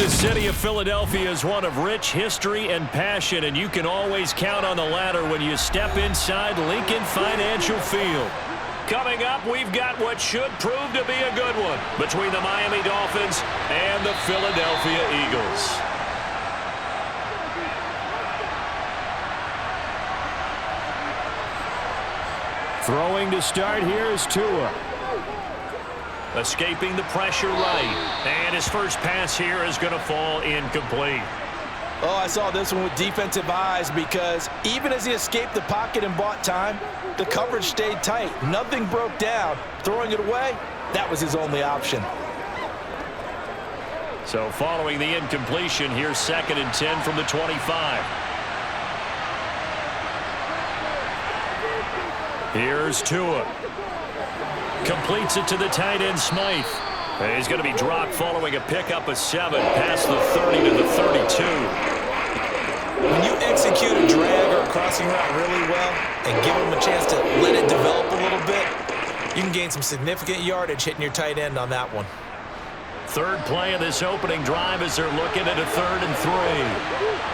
The city of Philadelphia is one of rich history and passion, and you can always count on the latter when you step inside Lincoln Financial Field. Coming up, we've got what should prove to be a good one between the Miami Dolphins and the Philadelphia Eagles. Throwing to start here is Tua. Escaping the pressure right. And his first pass here is going to fall incomplete. Oh, I saw this one with defensive eyes because even as he escaped the pocket and bought time, the coverage stayed tight. Nothing broke down. Throwing it away, that was his only option. So following the incompletion, here's 2nd and 10 from the 25. Here's Tua. Completes it to the tight end, Smythe. And he's going to be dropped following a pickup of 7 past the 30 to the 32. When you execute a drag or a crossing route really well and give them a chance to let it develop a little bit, you can gain some significant yardage hitting your tight end on that one. Third play of this opening drive as they're looking at a 3rd and 3.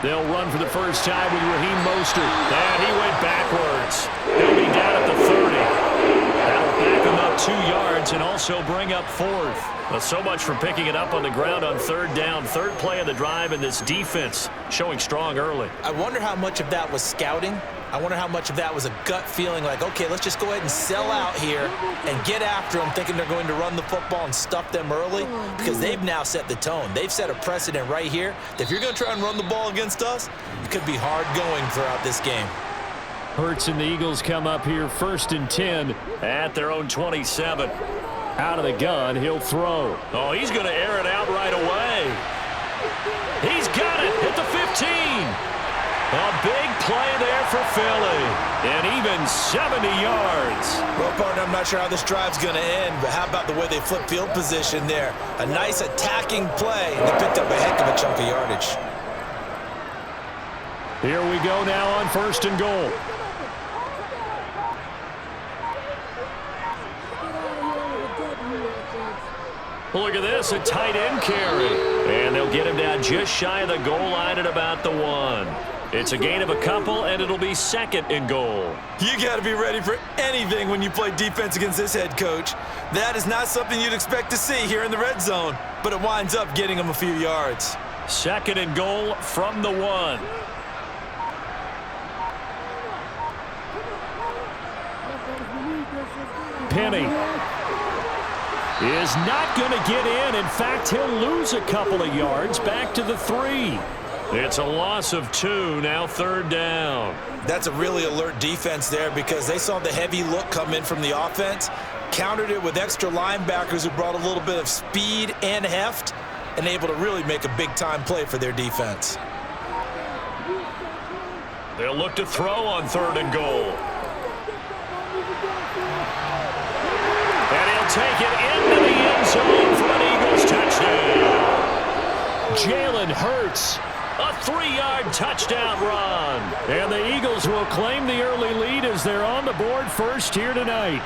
They'll run for the first time with Raheem Mostert. And he went backwards. He'll be down at the 30. That'll back him up 2 yards and also bring up 4th. Well, so much for picking it up on the ground on 3rd down. 3rd play of the drive, and this defense showing strong early. I wonder how much of that was scouting. I wonder how much of that was a gut feeling like, okay, let's just go ahead and sell out here and get after them, thinking they're going to run the football and stuff them early, because they've now set the tone. They've set a precedent right here that if you're going to try and run the ball against us, it could be hard going throughout this game. Hurts and the Eagles come up here 1st and 10 at their own 27. Out of the gun, he'll throw. Oh, he's going to air it out right away. He's got it at the 15. A big play there for Philly, and even 70 yards. Well, partner, I'm not sure how this drive's going to end, but how about the way they flip field position there? A nice attacking play, and they picked up a heck of a chunk of yardage. Here we go now on 1st and goal. Look at this, a tight end carry. And they'll get him down just shy of the goal line at about the 1. It's a gain of a couple, and it'll be 2nd and goal. You got to be ready for anything when you play defense against this head coach. That is not something you'd expect to see here in the red zone, but it winds up getting him a few yards. 2nd and goal from the 1. Penny is not going to get in. In fact, he'll lose a couple of yards back to the 3. It's a loss of 2, now 3rd down. That's a really alert defense there because they saw the heavy look come in from the offense, countered it with extra linebackers who brought a little bit of speed and heft, and able to really make a big-time play for their defense. They'll look to throw on 3rd and goal. And he'll take it into the end zone for an Eagles touchdown. Jalen Hurts. A 3-yard touchdown run. And the Eagles will claim the early lead as they're on the board first here tonight.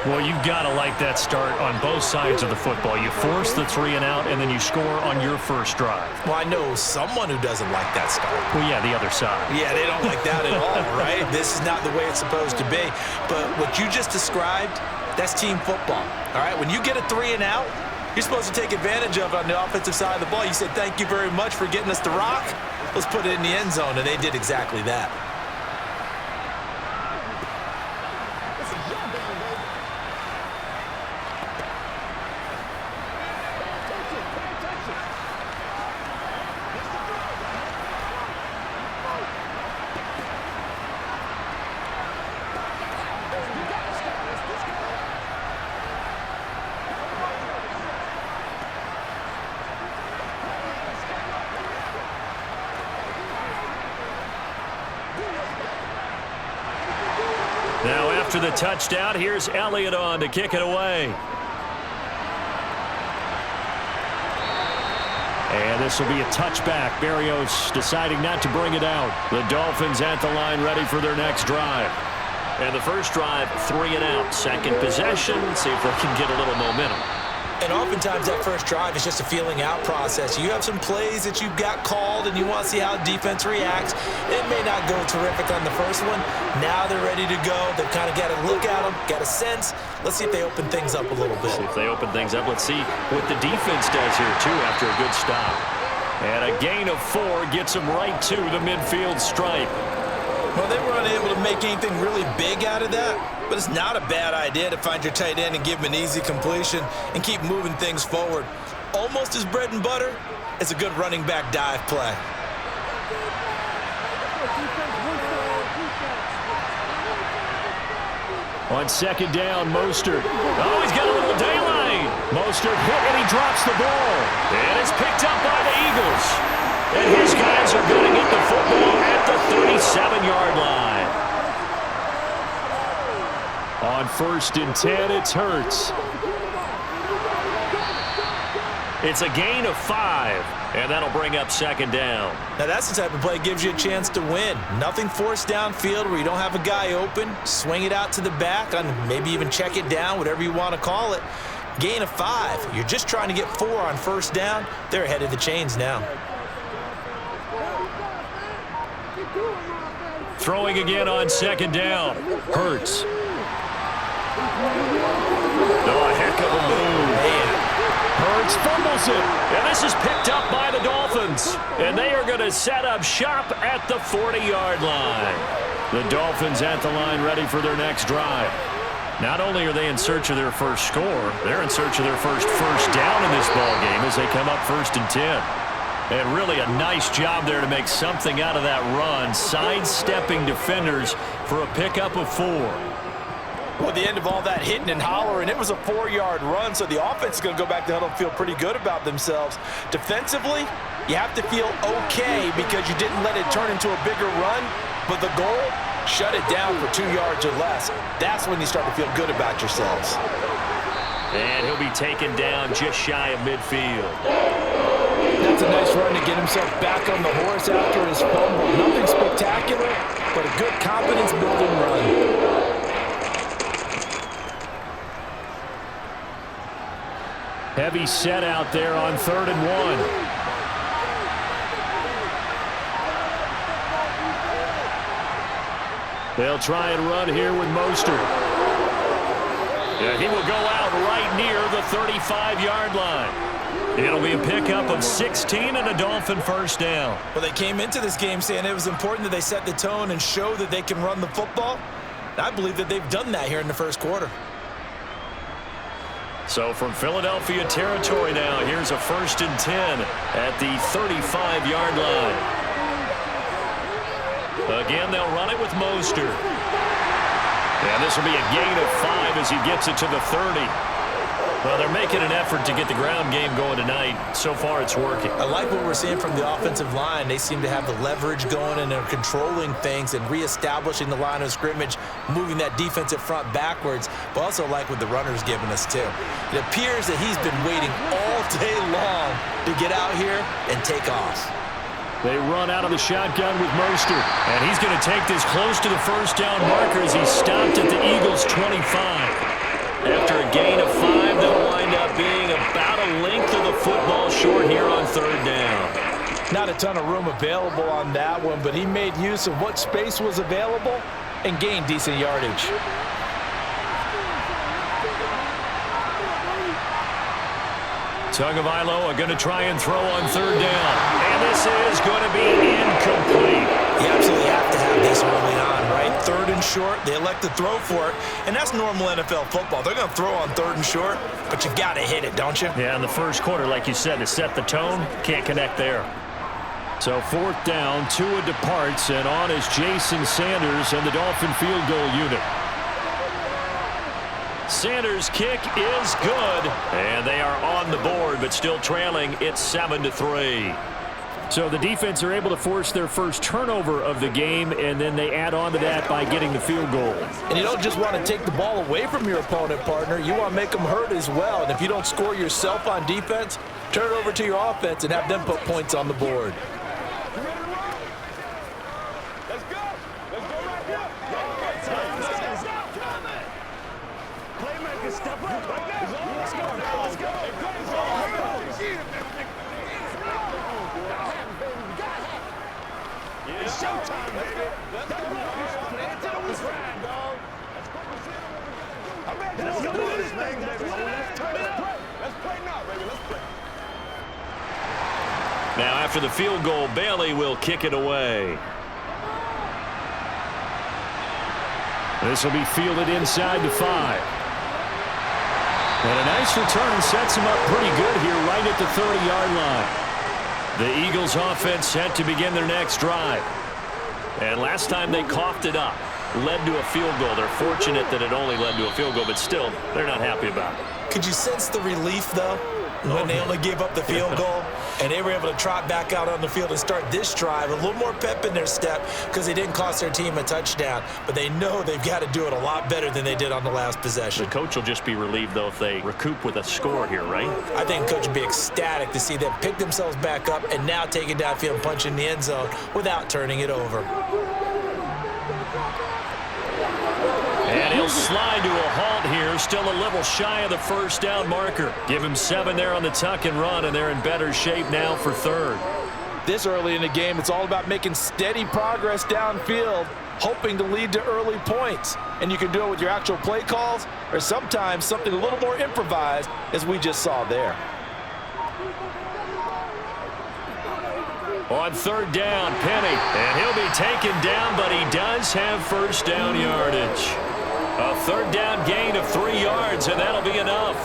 Well, you've got to like that start on both sides of the football. You force the 3 and out, and then you score on your first drive. Well, I know someone who doesn't like that start. Well, yeah, the other side. Yeah, they don't like that at all, right? This is not the way it's supposed to be. But what you just described, that's team football, all right? When you get a 3 and out, you're supposed to take advantage of it on the offensive side of the ball. You said, thank you very much for getting us the rock. Let's put it in the end zone, and they did exactly that. Now after the touchdown, here's Elliott on to kick it away. And this will be a touchback. Berrios deciding not to bring it out. The Dolphins at the line ready for their next drive. And the first drive, 3 and out. Second possession, see if they can get a little momentum. And oftentimes that first drive is just a feeling out process. You have some plays that you've got called and you want to see how defense reacts. It may not go terrific on the first one. Now they're ready to go. They've kind of got a look at them, got a sense. Let's see if they open things up a little bit. See if they open things up. Let's see what the defense does here, too, after a good stop. And a gain of 4 gets them right to the midfield stripe. Well, they were unable to make anything really big out of that, but it's not a bad idea to find your tight end and give him an easy completion and keep moving things forward. Almost as bread and butter, it's a good running back dive play. On second down, Mostert. Oh, he's got a little daylight. Mostert hit and he drops the ball. And it's picked up by the Eagles. And his guys are going to get the football at the 37-yard line. On 1st and 10, it's Hurts. It's a gain of 5, and that'll bring up second down. Now that's the type of play that gives you a chance to win. Nothing forced downfield where you don't have a guy open. Swing it out to the back, and maybe even check it down, whatever you want to call it. Gain of 5. You're just trying to get 4 on first down. They're ahead of the chains now. Throwing again on second down. Hurts. Oh, a heck of a move. Man. Hurts fumbles it. And this is picked up by the Dolphins. And they are going to set up shop at the 40-yard line. The Dolphins at the line ready for their next drive. Not only are they in search of their first score, they're in search of their first down in this ball game as they come up 1st and 10. And really a nice job there to make something out of that run, sidestepping defenders for a pickup of 4. Well, the end of all that hitting and hollering, it was a 4-yard run, so the offense is going to go back to huddle and feel pretty good about themselves. Defensively, you have to feel okay because you didn't let it turn into a bigger run, but the goal, shut it down for 2 yards or less. That's when you start to feel good about yourselves. And he'll be taken down just shy of midfield. That's a nice run to get himself back on the horse after his fumble. Nothing spectacular, but a good confidence-building run. Heavy set out there on 3rd and 1. They'll try and run here with Mostert. Yeah, he will go out right near the 35-yard line. It'll be a pickup of 16 and a Dolphin first down. Well, they came into this game saying it was important that they set the tone and show that they can run the football. And I believe that they've done that here in the first quarter. So from Philadelphia territory now, here's a 1st and 10 at the 35-yard line. Again, they'll run it with Mostert. And this will be a gain of 5 as he gets it to the 30. Well, they're making an effort to get the ground game going tonight. So far, it's working. I like what we're seeing from the offensive line. They seem to have the leverage going, and they're controlling things and reestablishing the line of scrimmage, moving that defensive front backwards, but also like what the runner's giving us, too. It appears that he's been waiting all day long to get out here and take off. They run out of the shotgun with Mostert, and he's going to take this close to the first down marker as he stopped at the Eagles' 25. After a gain of 5, they'll wind up being about a length of the football short here on 3rd down. Not a ton of room available on that one, but he made use of what space was available and gained decent yardage. Tagovailoa going to try and throw on 3rd down. And this is going to be incomplete. You absolutely have to have this early on, right? 3rd and short, they elect to throw for it, and that's normal NFL football. They're going to throw on 3rd and short, but you got to hit it, don't you? Yeah, in the first quarter, like you said, to set the tone, can't connect there. So 4th down, Tua departs, and on is Jason Sanders and the Dolphin field goal unit. Sanders' kick is good, and they are on the board, but still trailing. It's 7-3. So the defense are able to force their first turnover of the game, and then they add on to that by getting the field goal. And you don't just want to take the ball away from your opponent, partner. You want to make them hurt as well. And if you don't score yourself on defense, turn it over to your offense and have them put points on the board. playmaker, step up. Let's go now. Let's go. It's showtime, baby. Let's go do this thing, baby. Let's turn it up. Let's play now, baby. Let's play. Now, after the field goal, Bailey will kick it away. This will be fielded inside the 5. And a nice return sets him up pretty good here right at the 30-yard line. The Eagles offense set to begin their next drive. And last time they coughed it up, led to a field goal. They're fortunate that it only led to a field goal, but still, they're not happy about it. Could you sense the relief, though, when they only gave up the field goal and they were able to trot back out on the field and start this drive, a little more pep in their step because they didn't cost their team a touchdown, but they know they've got to do it a lot better than they did on the last possession. The coach will just be relieved, though, if they recoup with a score here, right? I think the coach would be ecstatic to see them pick themselves back up and now take it downfield and punch in the end zone without turning it over. And he'll slide to a halt here, still a little shy of the first down marker. Give him 7 there on the tuck and run, and they're in better shape now for third. This early in the game, it's all about making steady progress downfield, hoping to lead to early points. And you can do it with your actual play calls or sometimes something a little more improvised, as we just saw there. On third down, Penny, and he'll be taken down, but he does have first down yardage. A third down gain of 3 yards, and that'll be enough.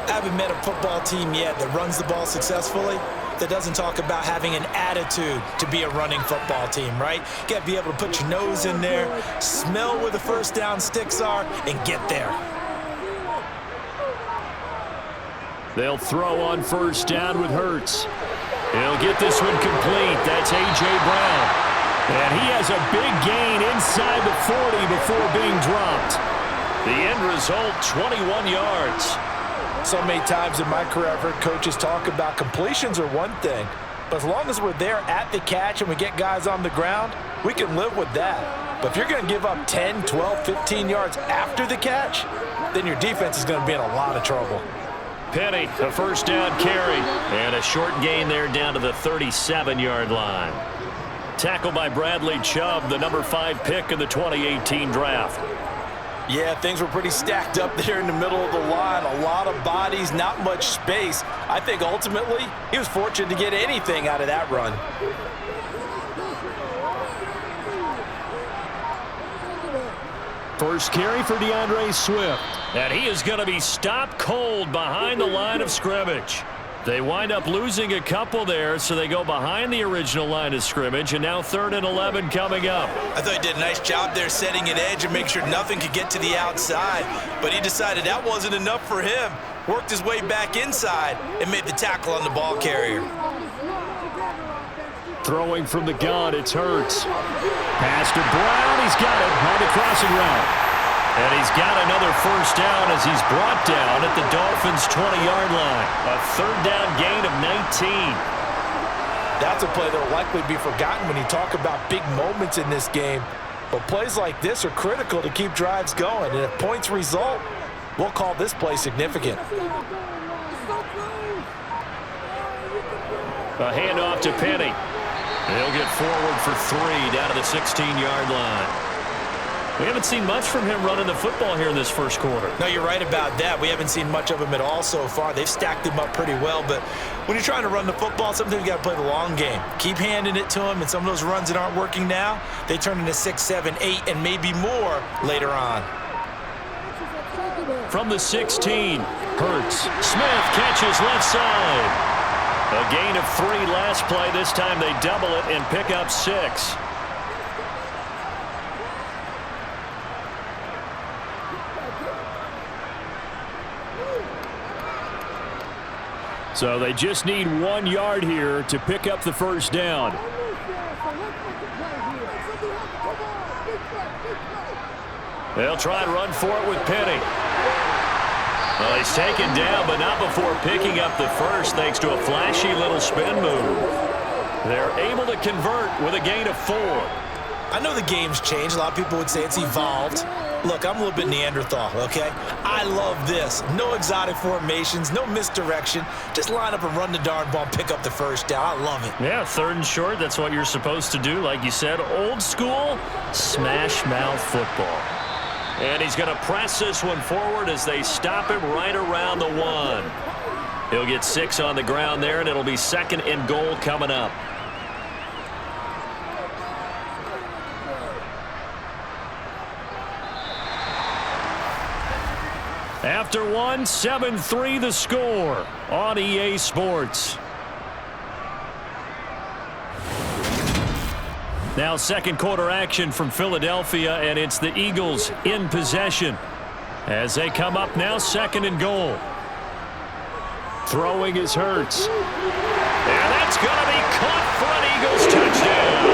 I haven't met a football team yet that runs the ball successfully that doesn't talk about having an attitude to be a running football team, right? You got to be able to put your nose in there, smell where the first down sticks are, and get there. They'll throw on first down with Hurts. He'll get this one complete. That's A.J. Brown. And he has a big gain inside the 40 before being dropped. The end result, 21 yards. So many times in my career, I've heard coaches talk about completions are one thing, but as long as we're there at the catch and we get guys on the ground, we can live with that. But if you're going to give up 10, 12, 15 yards after the catch, then your defense is going to be in a lot of trouble. Penny, a first down carry, and a short gain there down to the 37-yard line. Tackled by Bradley Chubb, the number 5 pick in the 2018 draft. Yeah, things were pretty stacked up there in the middle of the line. A lot of bodies, not much space. I think ultimately he was fortunate to get anything out of that run. First carry for DeAndre Swift. And he is going to be stopped cold behind the line of scrimmage. They wind up losing a couple there, so they go behind the original line of scrimmage, and now 3rd and 11 coming up. I thought he did a nice job there setting an edge and make sure nothing could get to the outside, but he decided that wasn't enough for him. Worked his way back inside and made the tackle on the ball carrier. Throwing from the gun, it's Hurts. Pass to Brown, he's got it on the crossing route. And he's got another first down as he's brought down at the Dolphins' 20-yard line. A 3rd down gain of 19. That's a play that will likely be forgotten when you talk about big moments in this game. But plays like this are critical to keep drives going. And if points result, we'll call this play significant. A handoff to Penny. He'll get forward for 3 down to the 16-yard line. We haven't seen much from him running the football here in this first quarter. No, you're right about that. We haven't seen much of him at all so far. They've stacked him up pretty well, but when you're trying to run the football, sometimes you got to play the long game. Keep handing it to him, and some of those runs that aren't working now, they turn into 6, 7, 8, and maybe more later on. From the 16, Hurts. Smith catches left side. A gain of 3 last play. This time they double it and pick up 6. So they just need 1 yard here to pick up the first down. They'll try and run for it with Penny. Well, he's taken down, but not before picking up the first thanks to a flashy little spin move. They're able to convert with a gain of 4. I know the game's changed. A lot of people would say it's evolved. Look, I'm a little bit Neanderthal, okay? I love this. No exotic formations, no misdirection. Just line up and run the darn ball and pick up the first down. I love it. Yeah, 3rd and short, that's what you're supposed to do. Like you said, old school, smash mouth football. And he's going to press this one forward as they stop him right around the 1. He'll get 6 on the ground there, and it'll be 2nd and goal coming up. After 1, 7-3 the score on EA Sports. Now 2nd quarter action from Philadelphia, and it's the Eagles in possession as they come up now 2nd and goal. Throwing is Hurts. And that's going to be caught for an Eagles touchdown.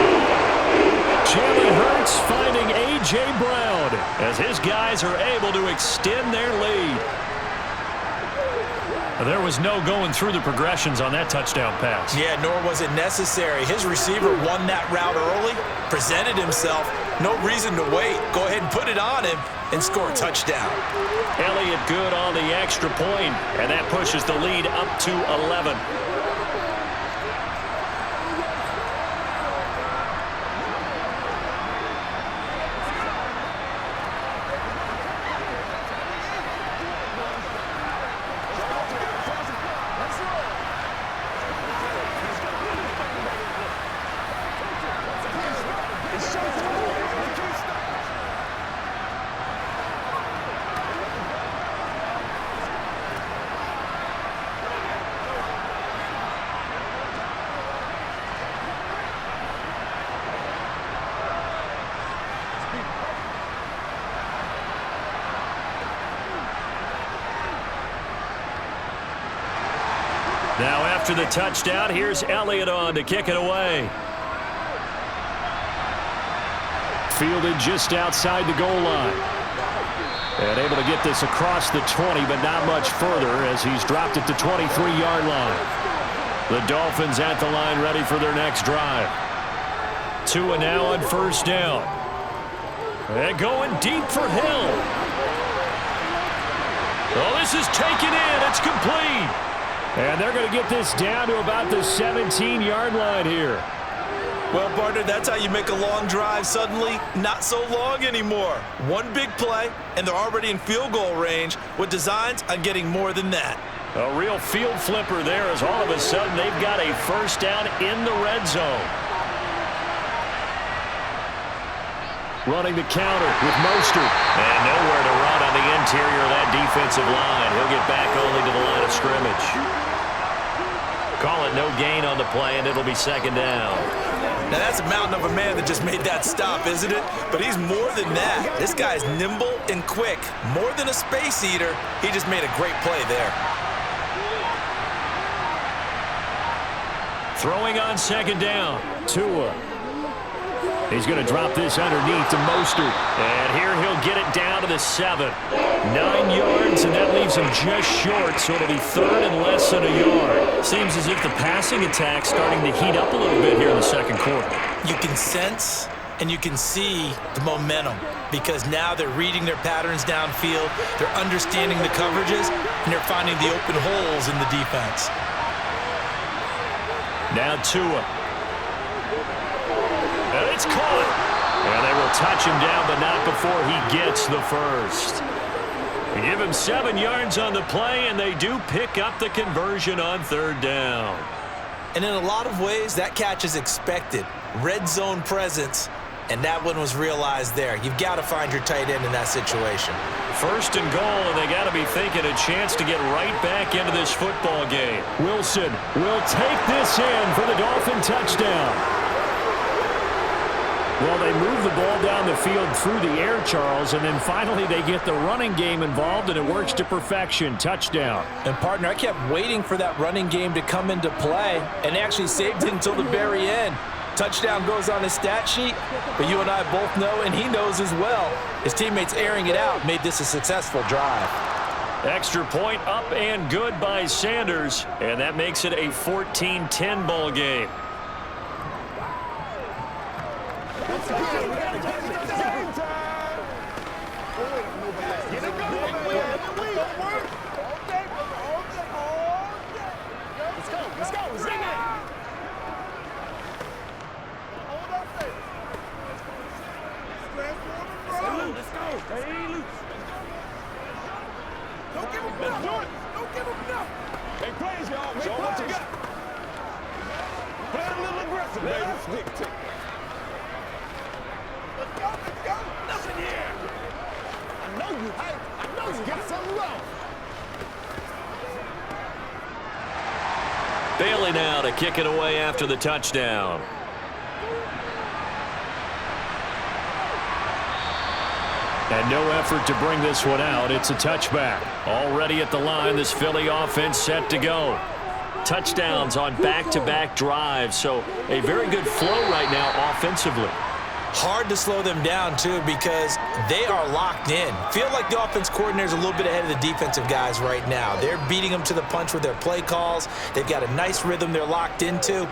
Jalen Hurts finding A.J. Brown as his guys are able to extend their lead. There was no going through the progressions on that touchdown pass. Yeah, nor was it necessary. His receiver won that route early, presented himself. No reason to wait. Go ahead and put it on him and score a touchdown. Elliott good on the extra point, and that pushes the lead up to 11. Now after the touchdown, here's Elliott on to kick it away. Fielded just outside the goal line. And able to get this across the 20, but not much further as he's dropped it to 23-yard line. The Dolphins at the line ready for their next drive. Tua now on 1st down. And going deep for Hill. Oh, this is taken in. It's complete. And they're going to get this down to about the 17-yard line here. Well, partner, that's how you make a long drive suddenly not so long anymore. One big play, and they're already in field goal range with designs on getting more than that. A real field flipper there as all of a sudden they've got a 1st down in the red zone. Running the counter with Mostert. And nowhere to run on the interior of that defensive line. He'll get back only to the line of scrimmage. Call it no gain on the play, and it'll be 2nd down. Now, that's a mountain of a man that just made that stop, isn't it? But he's more than that. This guy's nimble and quick. More than a space eater. He just made a great play there. Throwing on 2nd down. Tua. He's going to drop this underneath to Mostert. And here he'll get it down to the 7. 9 yards, and that leaves him just short, so it'll be 3rd and less than a yard. Seems as if the passing attack's starting to heat up a little bit here in the 2nd quarter. You can sense and you can see the momentum because now they're reading their patterns downfield, they're understanding the coverages, and they're finding the open holes in the defense. Now Tua. And it's caught. And they will touch him down, but not before he gets the 1st. They give him 7 yards on the play, and they do pick up the conversion on 3rd down. And in a lot of ways, that catch is expected. Red zone presence, and that one was realized there. You've got to find your tight end in that situation. 1st and goal, and they got to be thinking a chance to get right back into this football game. Wilson will take this in for the Dolphin touchdown. Well, they move the ball down the field through the air, Charles, and then finally they get the running game involved, and it works to perfection. Touchdown. And, partner, I kept waiting for that running game to come into play and actually saved it until the very end. Touchdown goes on his stat sheet, but you and I both know, and he knows as well, his teammates airing it out made this a successful drive. Extra point up and good by Sanders, and that makes it a 14-10 ball game. Don't give him nothing. Do it. Don't give him nothing. Make plays, y'all. Show him what you got. Play a little aggressive, baby. Stick to it. Let's go. Let's go. Nothing here. I know you hype. I know you got something wrong. Bailey now to kick it away after the touchdown. And no effort to bring this one out. It's a touchback. Already at the line, this Philly offense set to go. Touchdowns on back-to-back drives, so a very good flow right now offensively. Hard to slow them down, too, because they are locked in. Feel like the offense coordinator's a little bit ahead of the defensive guys right now. They're beating them to the punch with their play calls. They've got a nice rhythm they're locked into.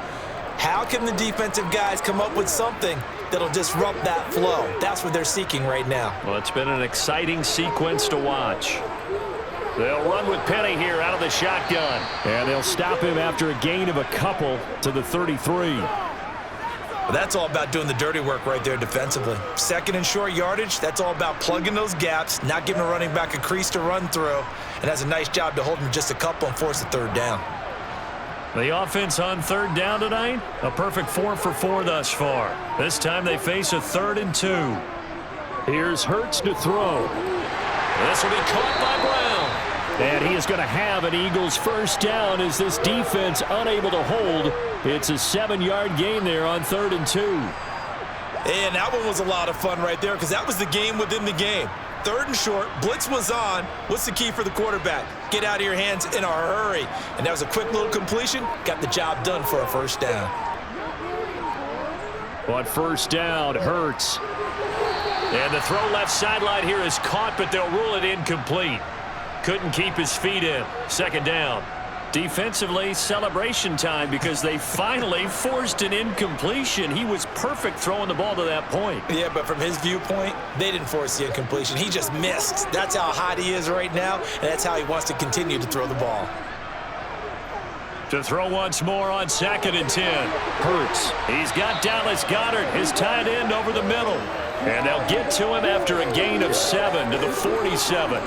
How can the defensive guys come up with something that'll disrupt that flow? That's what they're seeking right now. Well, it's been an exciting sequence to watch. They'll run with Penny here out of the shotgun. And they'll stop him after a gain of a couple to the 33. Well, that's all about doing the dirty work right there defensively. Second and short yardage, that's all about plugging those gaps, not giving a running back a crease to run through, and has a nice job to hold him just a couple and force a third down. The offense on third down tonight, a perfect 4 for 4 thus far. This time they face a 3rd and 2. Here's Hurts to throw. This will be caught by Brown. And he is going to have an Eagles first down as this defense unable to hold. It's a 7-yard gain there on 3rd and 2. And that one was a lot of fun right there because that was the game within the game. 3rd and short, blitz was on. What's the key for the quarterback? Get out of your hands in a hurry. And that was a quick little completion. Got the job done for a first down. On first down, Hurts. And the throw left sideline here is caught, but they'll rule it incomplete. Couldn't keep his feet in. 2nd down. Defensively, celebration time because they finally forced an incompletion. He was perfect throwing the ball to that point. Yeah, but from his viewpoint, they didn't force the incompletion. He just missed. That's how hot he is right now, and that's how he wants to continue to throw the ball. To throw once more on 2nd and 10. Hurts. He's got Dallas Goedert, his tight end, over the middle. And they'll get to him after a gain of 7 to the 47.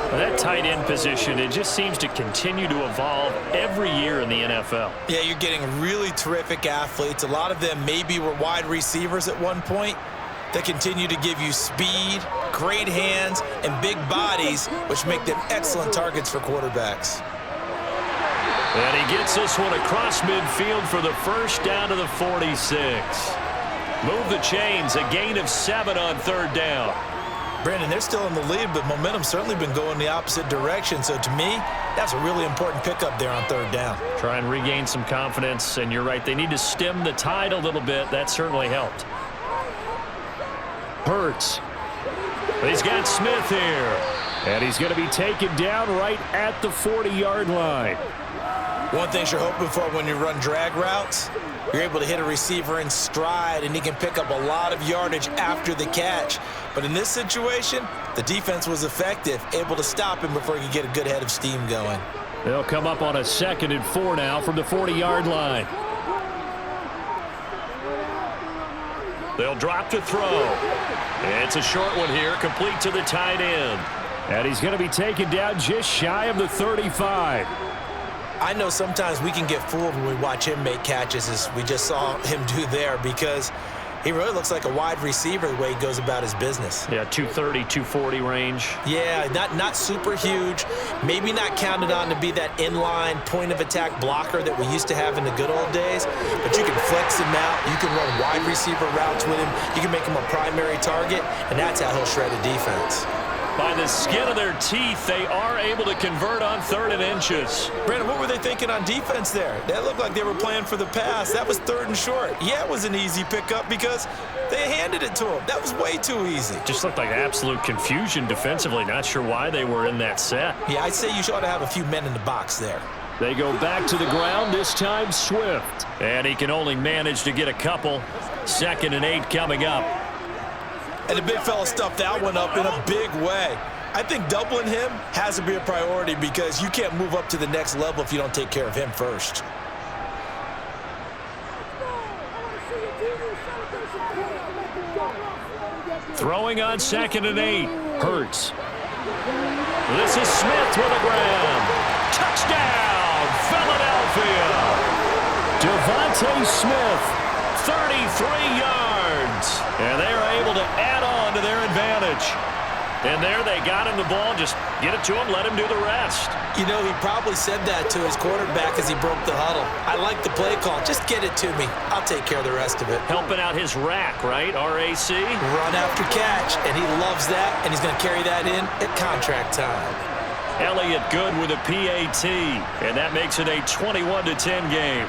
That tight end position, it just seems to continue to evolve every year in the NFL. Yeah, you're getting really terrific athletes. A lot of them maybe were wide receivers at one point. They continue to give you speed, great hands, and big bodies, which make them excellent targets for quarterbacks. And he gets this one across midfield for the first down to the 46. Move the chains, a gain of 7 on 3rd down. Brandon, they're still in the lead, but momentum's certainly been going the opposite direction. So to me, that's a really important pickup there on 3rd down. Try and regain some confidence, and you're right, they need to stem the tide a little bit. That certainly helped. Hurts. He's got Smith here, and he's going to be taken down right at the 40-yard line. One thing you're hoping for when you run drag routes, you're able to hit a receiver in stride, and he can pick up a lot of yardage after the catch. But in this situation, the defense was effective, able to stop him before he could get a good head of steam going. They'll come up on a 2nd and 4 now from the 40-yard line. They'll drop to throw. It's a short one here, complete to the tight end. And he's going to be taken down just shy of the 35. I know sometimes we can get fooled when we watch him make catches, as we just saw him do there, because he really looks like a wide receiver the way he goes about his business. Yeah, 230, 240 range. Yeah, not super huge. Maybe not counted on to be that inline point-of-attack blocker that we used to have in the good old days, but you can flex him out. You can run wide receiver routes with him. You can make him a primary target, and that's how he'll shred a defense. By the skin of their teeth, they are able to convert on 3rd and inches. Brandon, what were they thinking on defense there? That looked like they were playing for the pass. That was 3rd and short. Yeah, it was an easy pickup because they handed it to him. That was way too easy. Just looked like absolute confusion defensively. Not sure why they were in that set. Yeah, I'd say you ought to have a few men in the box there. They go back to the ground, this time Swift. And he can only manage to get a couple. 2nd and 8 coming up. And the big fella stuffed that one up in a big way. I think doubling him has to be a priority because you can't move up to the next level if you don't take care of him first. Throwing on 2nd and 8. Hurts. This is Smith with a grab. Touchdown, Philadelphia. Devontae Smith, 33 yards. And they are able to add on to their advantage. And there they got him the ball. Just get it to him, let him do the rest. You know, he probably said that to his quarterback as he broke the huddle. I like the play call. Just get it to me. I'll take care of the rest of it. Helping out his rack, right? RAC. Run after catch, and he loves that, and he's going to carry that in at contract time. Elliott good with a PAT, and that makes it a 21-10 game.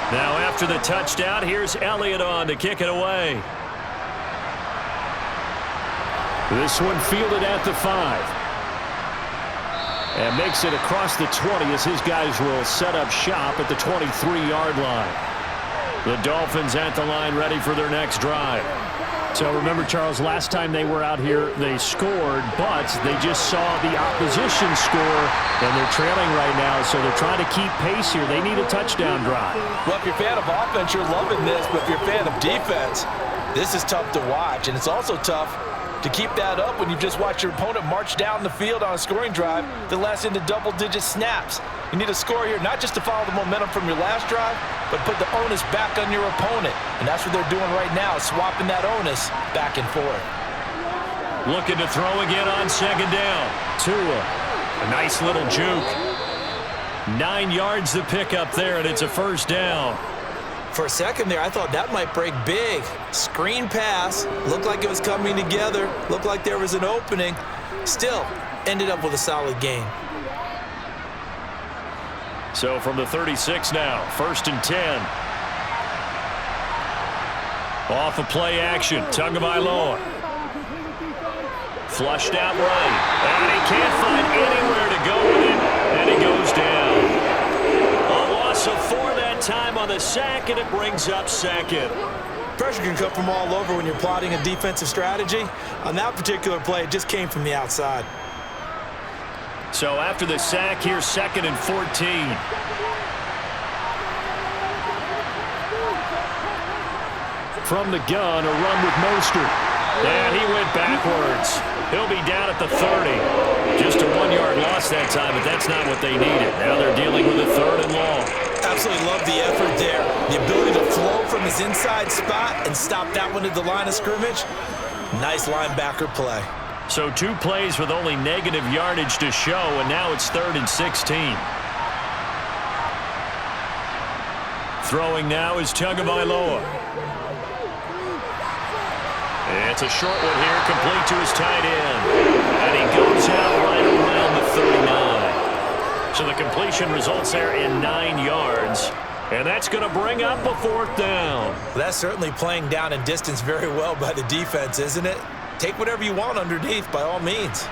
Now after the touchdown, here's Elliott on to kick it away. This one fielded at the 5. And makes it across the 20 as his guys will set up shop at the 23-yard line. The Dolphins at the line ready for their next drive. So remember, Charles, last time they were out here, they scored, but they just saw the opposition score, and they're trailing right now, so they're trying to keep pace here. They need a touchdown drive. Well, if you're a fan of offense, you're loving this, but if you're a fan of defense, this is tough to watch, and it's also tough to keep that up when you just watch your opponent march down the field on a scoring drive that lasts into double-digit snaps. You need a score here, not just to follow the momentum from your last drive, but put the onus back on your opponent. And that's what they're doing right now, swapping that onus back and forth. Looking to throw again on second down. Tua, a nice little juke. 9 yards to pick up there, and it's a first down. For a second there, I thought that might break big. Screen pass. Looked like it was coming together. Looked like there was an opening. Still, ended up with a solid gain. So from the 36 now, 1st and 10. Off of play action, Tagovailoa. Flushed out right. And he can't find anywhere to go with it. And he goes down. A loss of 4 that time on the sack, and it brings up second. Pressure can come from all over when you're plotting a defensive strategy. On that particular play, it just came from the outside. So after the sack, here's 2nd and 14. From the gun, a run with Mostert. And he went backwards. He'll be down at the 30. Just a 1-yard loss that time, but that's not what they needed. Now they're dealing with a 3rd and long. Absolutely love the effort there. The ability to flow from his inside spot and stop that one at the line of scrimmage. Nice linebacker play. So 2 plays with only negative yardage to show, and now it's 3rd and 16. Throwing now is Tagovailoa. It's a short one here, complete to his tight end. And he goes out right around the 39. So the completion results there in 9 yards. And that's going to bring up a 4th down. That's certainly playing down in distance very well by the defense, isn't it? Take whatever you want underneath, by all means.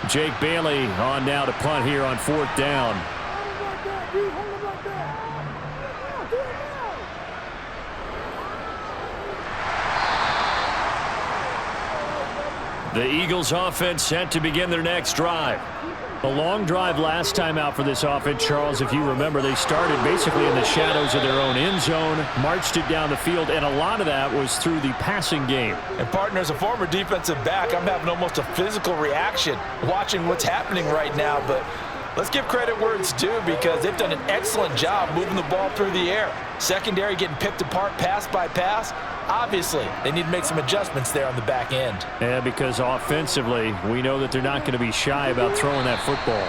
Jake Bailey on now to punt here on 4th down. The Eagles offense set to begin their next drive. A long drive last time out for this offense, Charles. If you remember, they started basically in the shadows of their own end zone, marched it down the field, and a lot of that was through the passing game. And partner, as a former defensive back, I'm having almost a physical reaction watching what's happening right now. But let's give credit where it's due, because they've done an excellent job moving the ball through the air. Secondary getting picked apart pass by pass. Obviously, they need to make some adjustments there on the back end. Yeah, because offensively, we know that they're not going to be shy about throwing that football.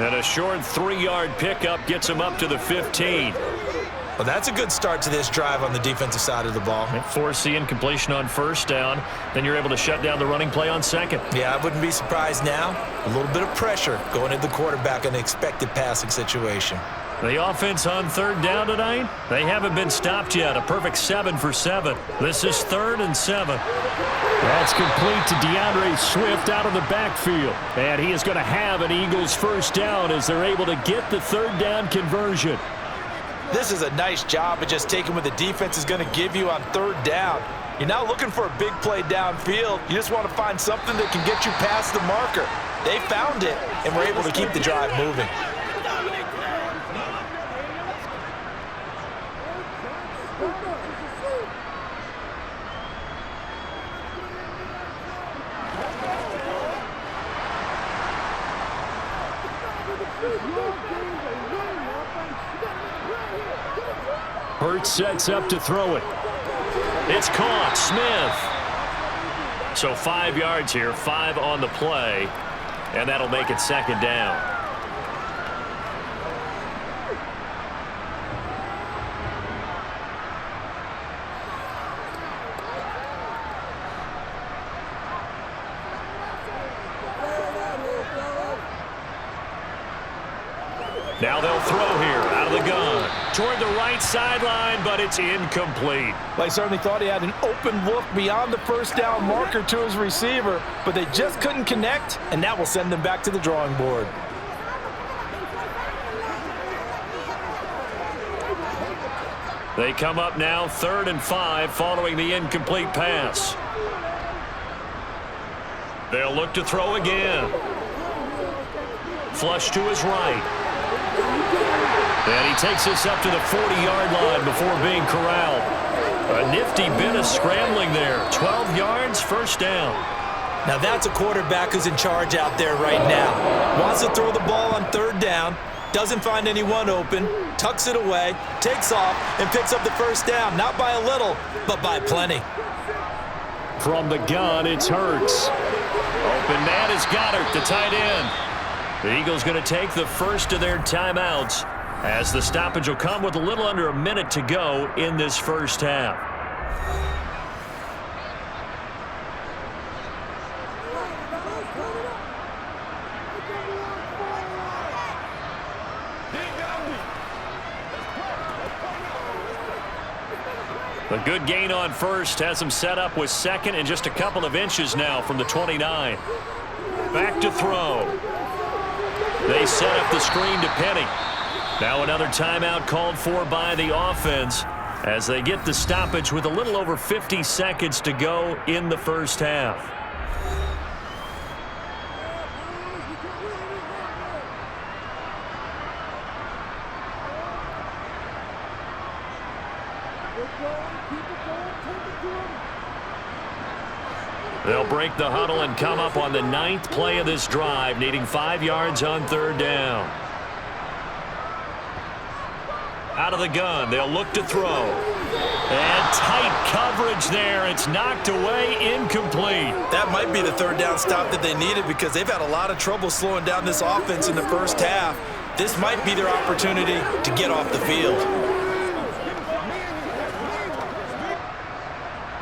And a short 3-yard pickup gets them up to the 15. Well, that's a good start to this drive on the defensive side of the ball. Force the incompletion on 1st down. Then you're able to shut down the running play on 2nd. Yeah, I wouldn't be surprised now. A little bit of pressure going into the quarterback in an expected passing situation. The offense on third down tonight, they haven't been stopped yet. A perfect 7 for 7. This is 3rd and 7. That's complete to DeAndre Swift out of the backfield. And he is going to have an Eagles first down as they're able to get the third down conversion. This is a nice job of just taking what the defense is going to give you on third down. You're not looking for a big play downfield. You just want to find something that can get you past the marker. They found it and were able to keep the drive moving. Hurts sets up to throw it. It's caught. Smith. So 5 yards here, 5 on the play, and that'll make it 2nd down. Now they'll throw here out of the gun. Toward the right sideline, but it's incomplete. They certainly thought he had an open look beyond the first down marker to his receiver, but they just couldn't connect, and that will send them back to the drawing board. They come up now 3rd and 5 following the incomplete pass. They'll look to throw again. Flush to his right. And he takes this up to the 40-yard line before being corralled. A nifty bit of scrambling there. 12 yards, first down. Now that's a quarterback who's in charge out there right now. Wants to throw the ball on third down, doesn't find anyone open, tucks it away, takes off, and picks up the first down. Not by a little, but by plenty. From the gun, it's Hurts. Open man is Goddard, the tight end. The Eagles going to take the first of their timeouts as the stoppage will come with a little under a minute to go in this first half. A good gain on first has him set up with 2nd and just a couple of inches now from the 29. Back to throw. They set up the screen to Penny. Now another timeout called for by the offense as they get the stoppage with a little over 50 seconds to go in the first half. They'll break the huddle and come up on the 9th play of this drive, needing 5 yards on third down. Out of the gun, they'll look to throw. And tight coverage there. It's knocked away, incomplete. That might be the third down stop that they needed because they've had a lot of trouble slowing down this offense in the first half. This might be their opportunity to get off the field.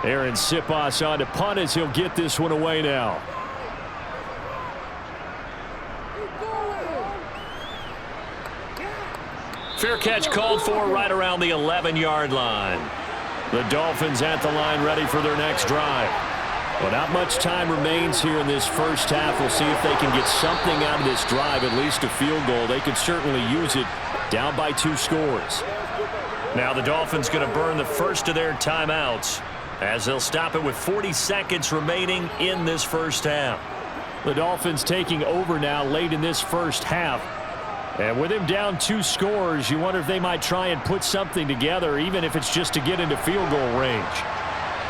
Aaron Siposs on to punt as he'll get this one away now. Fair catch called for right around the 11-yard line. The Dolphins at the line ready for their next drive. Well, not much time remains here in this first half. We'll see if they can get something out of this drive, at least a field goal. They could certainly use it down by 2 scores. Now the Dolphins going to burn the first of their timeouts as they'll stop it with 40 seconds remaining in this first half. The Dolphins taking over now late in this first half. And with him down 2 scores, you wonder if they might try and put something together, even if it's just to get into field goal range.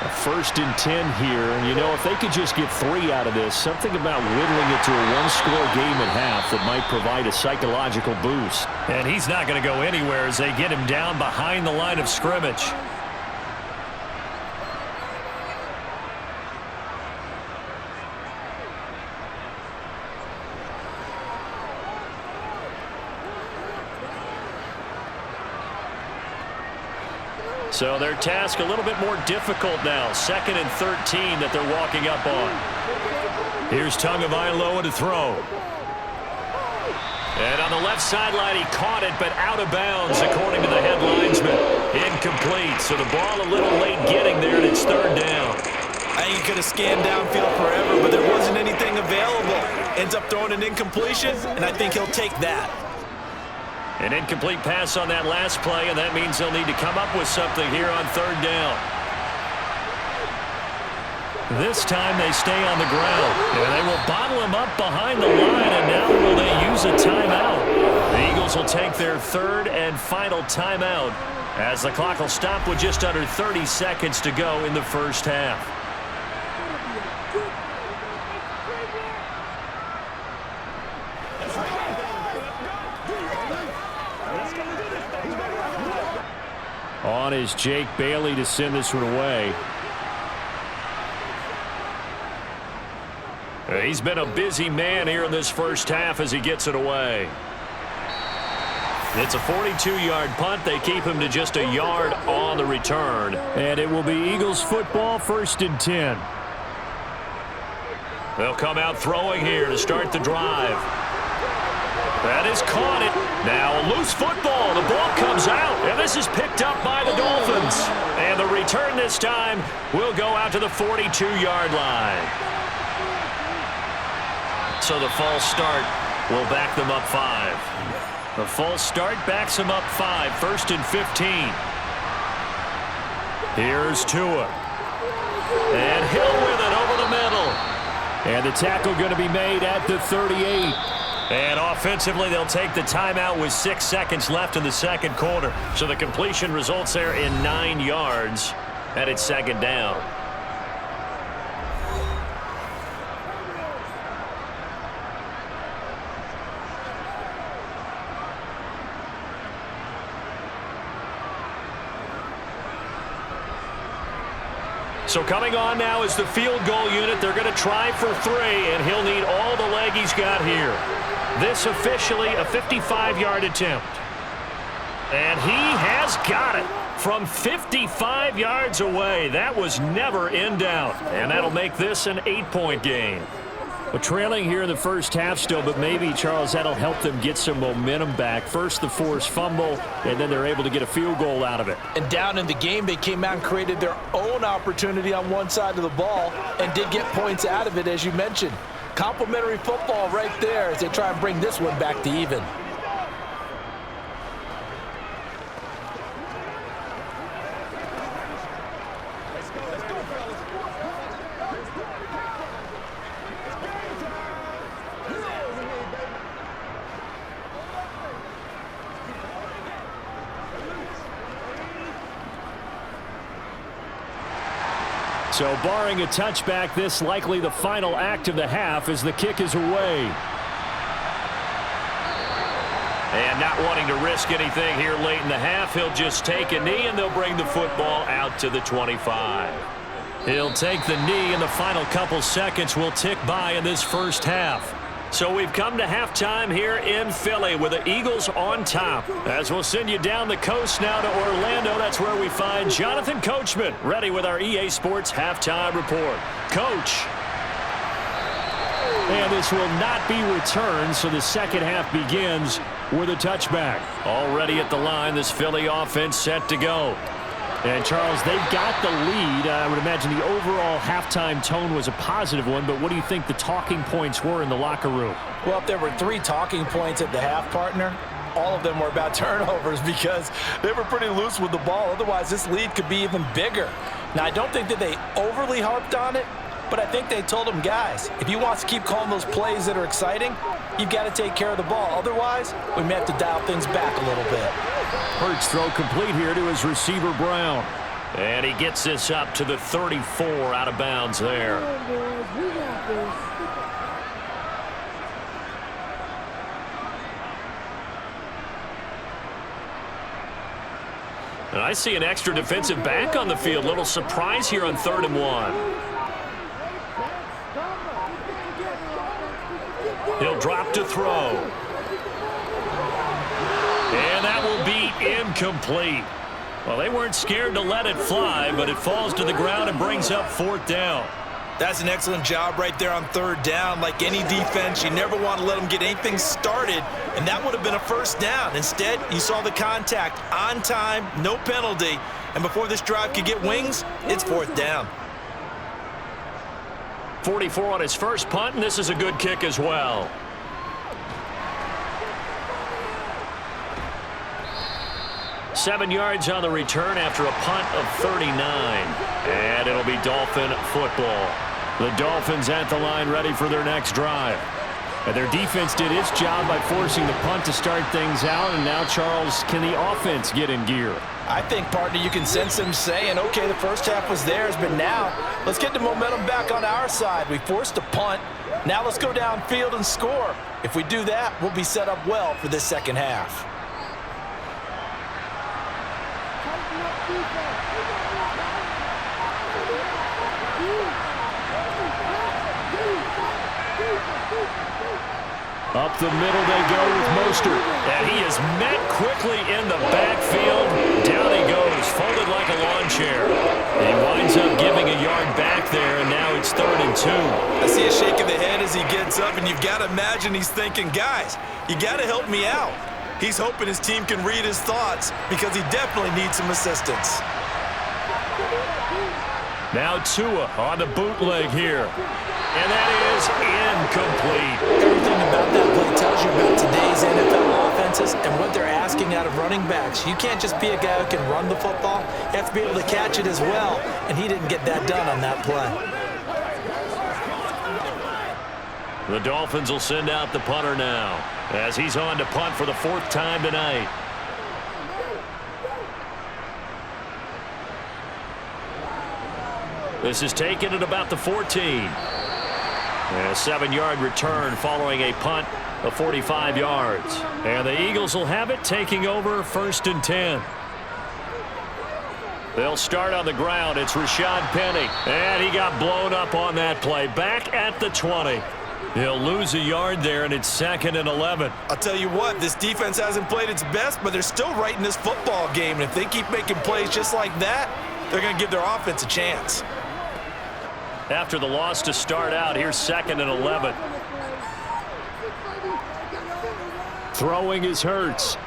A 1st and 10 here, and you know, if they could just get 3 out of this, something about whittling it to a 1-score game at half that might provide a psychological boost. And he's not going to go anywhere as they get him down behind the line of scrimmage. So their task a little bit more difficult now. 2nd and 13 that they're walking up on. Here's Tagovailoa to throw. And on the left sideline, he caught it, but out of bounds, according to the head linesman. Incomplete, so the ball a little late getting there, and it's third down. I think he could have scanned downfield forever, but there wasn't anything available. Ends up throwing an incompletion, and I think he'll take that. An incomplete pass on that last play, and that means they'll need to come up with something here on third down. This time they stay on the ground, and they will bottle him up behind the line, and now will they use a timeout? The Eagles will take their third and final timeout as the clock will stop with just under 30 seconds to go in the first half. On is Jake Bailey to send this one away. He's been a busy man here in this first half as he gets it away. It's a 42-yard punt. They keep him to just a yard on the return. And it will be Eagles football, 1st and 10. They'll come out throwing here to start the drive. That is caught it. Now a loose football. The ball comes out, and this is picked up by the Dolphins. And the return this time will go out to the 42-yard line. So the false start will back them up 5. The false start backs them up 5, 1st and 15. Here's Tua. And Hill with it over the middle. And the tackle going to be made at the 38. And offensively, they'll take the timeout with 6 seconds left in the second quarter. So the completion results there in 9 yards, and it's second down. So coming on now is the field goal unit. They're going to try for 3, and he'll need all the leg he's got here. This officially a 55-yard attempt. And he has got it from 55 yards away. That was never in doubt. And that'll make this an 8-point game. Well, trailing here in the first half still, but maybe, Charles, that'll help them get some momentum back. First, the forced fumble, and then they're able to get a field goal out of it. And down in the game, they came out and created their own opportunity on one side of the ball and did get points out of it, as you mentioned. Complimentary football right there as they try and bring this one back to even. So barring a touchback, this likely the final act of the half as the kick is away. And not wanting to risk anything here late in the half, he'll just take a knee and they'll bring the football out to the 25. He'll take the knee and the final couple seconds will tick by in this first half. So we've come to halftime here in Philly with the Eagles on top. As we'll send you down the coast now to Orlando, that's where we find Jonathan Coachman ready with our EA Sports halftime report. Coach. And this will not be returned, so the second half begins with a touchback. Already at the line, this Philly offense set to go. And, Charles, they've got the lead. I would imagine the overall halftime tone was a positive one, but what do you think the talking points were in the locker room? Well, if there were 3 talking points at the half, partner, all of them were about turnovers because they were pretty loose with the ball. Otherwise, this lead could be even bigger. Now, I don't think that they overly harped on it, but I think they told them, guys, if you want to keep calling those plays that are exciting, you've got to take care of the ball. Otherwise, we may have to dial things back a little bit. Hurts throw complete here to his receiver, Brown. And he gets this up to the 34 out of bounds there. And I see an extra defensive back on the field. Little surprise here on 3rd and 1. He'll drop to throw. And that will be incomplete. Well, they weren't scared to let it fly, but it falls to the ground and brings up 4th down. That's an excellent job right there on third down. Like any defense, you never want to let them get anything started, and that would have been a first down. Instead, you saw the contact on time, no penalty, and before this drive could get wings, it's fourth down. 44 on his first punt, and this is a good kick as well. Seven yards on the return after a punt of 39. And it'll be Dolphin football. The Dolphins at the line ready for their next drive. And their defense did its job by forcing the punt to start things out. And now, Charles, can the offense get in gear? I think, partner, you can sense them saying, okay, the first half was theirs, but now let's get the momentum back on our side. We forced a punt. Now let's go downfield and score. If we do that, we'll be set up well for this second half. Up the middle they go with Mostert. And he is met quickly in the backfield. Down he goes, folded like a lawn chair. He winds up giving a yard back there, and now it's 3rd and 2. I see a shake of the head as he gets up, and you've got to imagine he's thinking, guys, you got to help me out. He's hoping his team can read his thoughts because he definitely needs some assistance. Now Tua on the bootleg here. And that is incomplete. Everything about that play tells you about today's NFL offenses and what they're asking out of running backs. You can't just be a guy who can run the football. You have to be able to catch it as well, and he didn't get that done on that play. The Dolphins will send out the punter now as he's on to punt for the 4th time tonight. This is taken at about the 14. And a 7-yard return following a punt of 45 yards. And the Eagles will have it, taking over 1st and 10. They'll start on the ground. It's Rashad Penny. And he got blown up on that play. Back at the 20. He'll lose a yard there, and it's 2nd and 11. I'll tell you what, this defense hasn't played its best, but they're still right in this football game. And if they keep making plays just like that, they're going to give their offense a chance. After the loss to start out, here's 2nd and 11. Throwing is Hurts.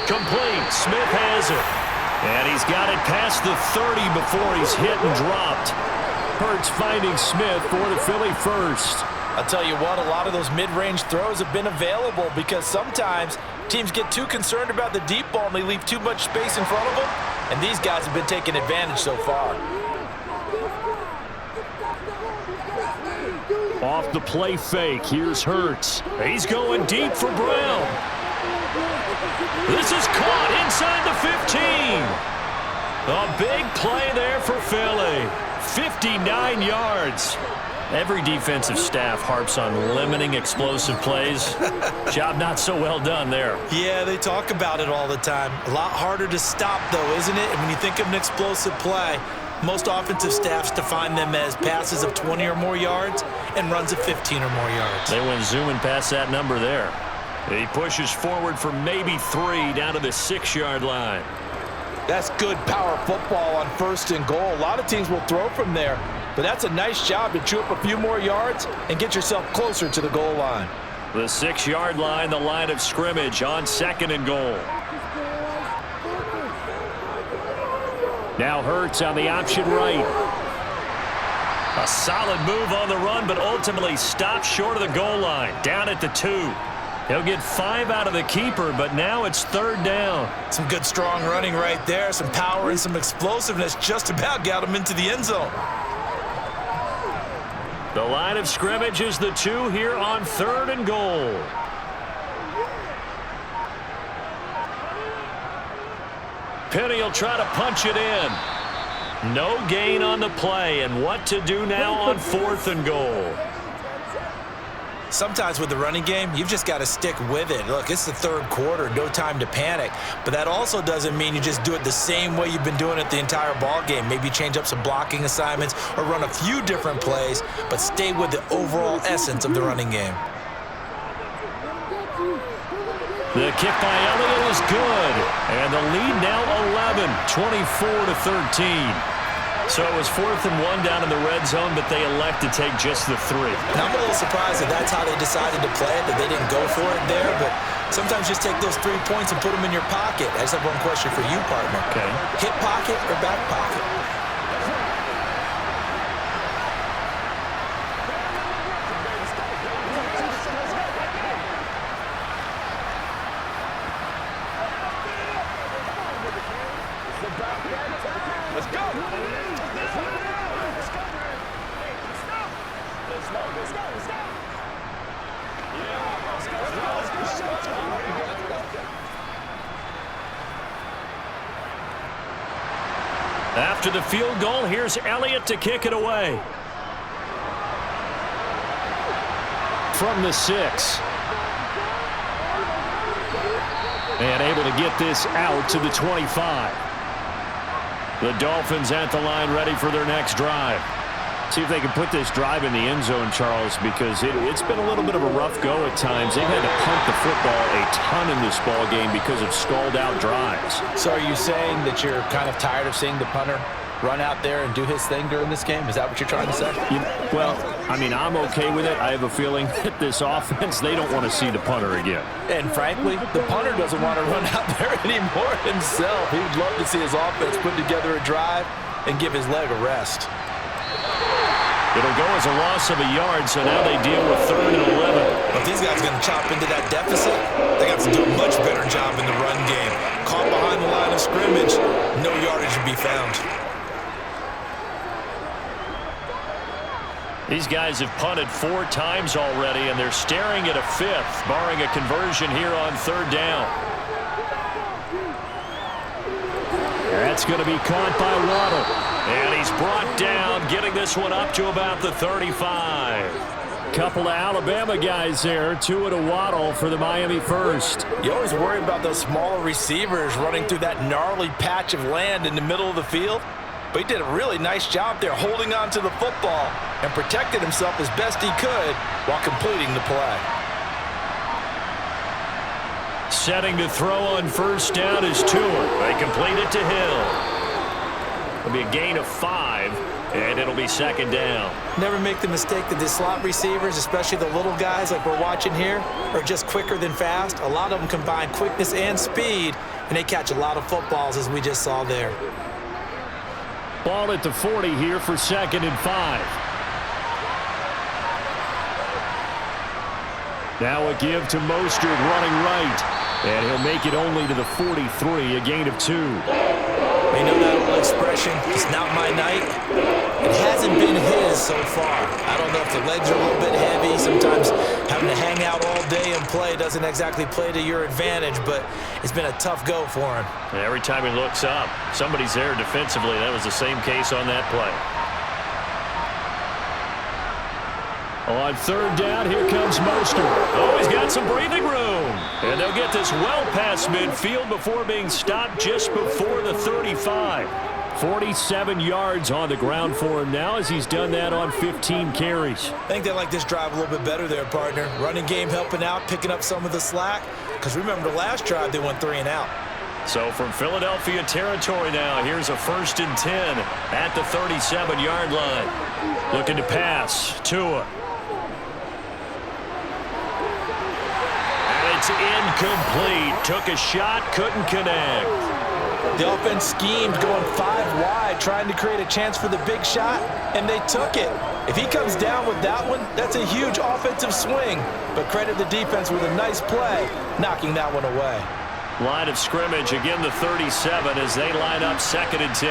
Complete. Smith has it. And he's got it past the 30 before he's hit and dropped. Hurts finding Smith for the Philly first. I'll tell you what, a lot of those mid-range throws have been available because sometimes teams get too concerned about the deep ball and they leave too much space in front of them. And these guys have been taking advantage so far. Off the play fake, here's Hurts. He's going deep for Brown. This is caught inside the 15. A big play there for Philly. 59 yards. Every defensive staff harps on limiting explosive plays. Job not so well done there. Yeah, they talk about it all the time. A lot harder to stop, though, isn't it? And when you think of an explosive play, most offensive staffs define them as passes of 20 or more yards and runs of 15 or more yards. They went zooming past that number there. He pushes forward for maybe 3 down to the 6-yard line. That's good power football on 1st and goal. A lot of teams will throw from there, but that's a nice job to chew up a few more yards and get yourself closer to the goal line. The 6-yard line, the line of scrimmage on 2nd and goal. Now Hurts on the option right. A solid move on the run, but ultimately stopped short of the goal line, down at the 2. He'll get 5 out of the keeper, but now it's 3rd down. Some good, strong running right there. Some power and some explosiveness just about got him into the end zone. The line of scrimmage is the 2 here on 3rd and goal. Penny will try to punch it in. No gain on the play, and what to do now on 4th and goal. Sometimes with the running game, you've just got to stick with it. Look, it's the 3rd quarter, no time to panic. But that also doesn't mean you just do it the same way you've been doing it the entire ball game. Maybe change up some blocking assignments or run a few different plays, but stay with the overall essence of the running game. The kick by Elliott is good. And the lead now 11, 24-13. So it was 4th and 1 down in the red zone, but they elect to take just the 3. And I'm a little surprised that that's how they decided to play it, that they didn't go for it there. But sometimes just take those 3 points and put them in your pocket. I just have one question for you, partner. Okay. Hip pocket or back pocket? Let's go. After the field goal, here's Elliott to kick it away. From the 6. And able to get this out to the 25. The Dolphins at the line ready for their next drive. See if they can put this drive in the end zone, Charles, because it's been a little bit of a rough go at times. They've had to punt the football a ton in this ball game because of stalled-out drives. So are you saying that you're kind of tired of seeing the punter run out there and do his thing during this game? Is that what you're trying to say? Well, I mean, I'm okay with it. I have a feeling that this offense, they don't want to see the punter again. And frankly, the punter doesn't want to run out there anymore himself. He would love to see his offense put together a drive and give his leg a rest. It'll go as a loss of a yard, so now they deal with 3rd and 11. But these guys are going to chop into that deficit. They got to do a much better job in the run game. Caught behind the line of scrimmage, no yardage to be found. These guys have punted 4 times already, and they're staring at a 5th, barring a conversion here on 3rd down. That's going to be caught by Waddle. And he's brought down, getting this one up to about the 35. Couple of Alabama guys there, Tua to Waddle for the Miami first. You always worry about those smaller receivers running through that gnarly patch of land in the middle of the field. But he did a really nice job there holding on to the football and protected himself as best he could while completing the play. Setting to throw on 1st down is Tua. They complete it to Hill. It'll be a gain of 5, and it'll be 2nd down. Never make the mistake that the slot receivers, especially the little guys like we're watching here, are just quicker than fast. A lot of them combine quickness and speed, and they catch a lot of footballs, as we just saw there. Ball at the 40 here for 2nd and 5. Now a give to Mostert running right, and he'll make it only to the 43, a gain of 2. You know that old expression, it's not my night? It hasn't been his so far. I don't know if the legs are a little bit heavy. Sometimes having to hang out all day and play doesn't exactly play to your advantage, but it's been a tough go for him. And every time he looks up, somebody's there defensively. That was the same case on that play. On 3rd down, here comes Mostert. Oh, he's got some breathing room. And they'll get this well past midfield before being stopped just before the 35. 47 yards on the ground for him now as he's done that on 15 carries. I think they like this drive a little bit better there, partner. Running game helping out, picking up some of the slack. Because remember, the last drive, they went 3 and out. So from Philadelphia territory now, here's a 1st and 10 at the 37-yard line. Looking to pass, Tua. It's incomplete. Took a shot, couldn't connect. The offense schemed going 5 wide, trying to create a chance for the big shot, and they took it. If he comes down with that one, that's a huge offensive swing. But credit the defense with a nice play, knocking that one away. Line of scrimmage, again the 37 as they line up 2nd and 10.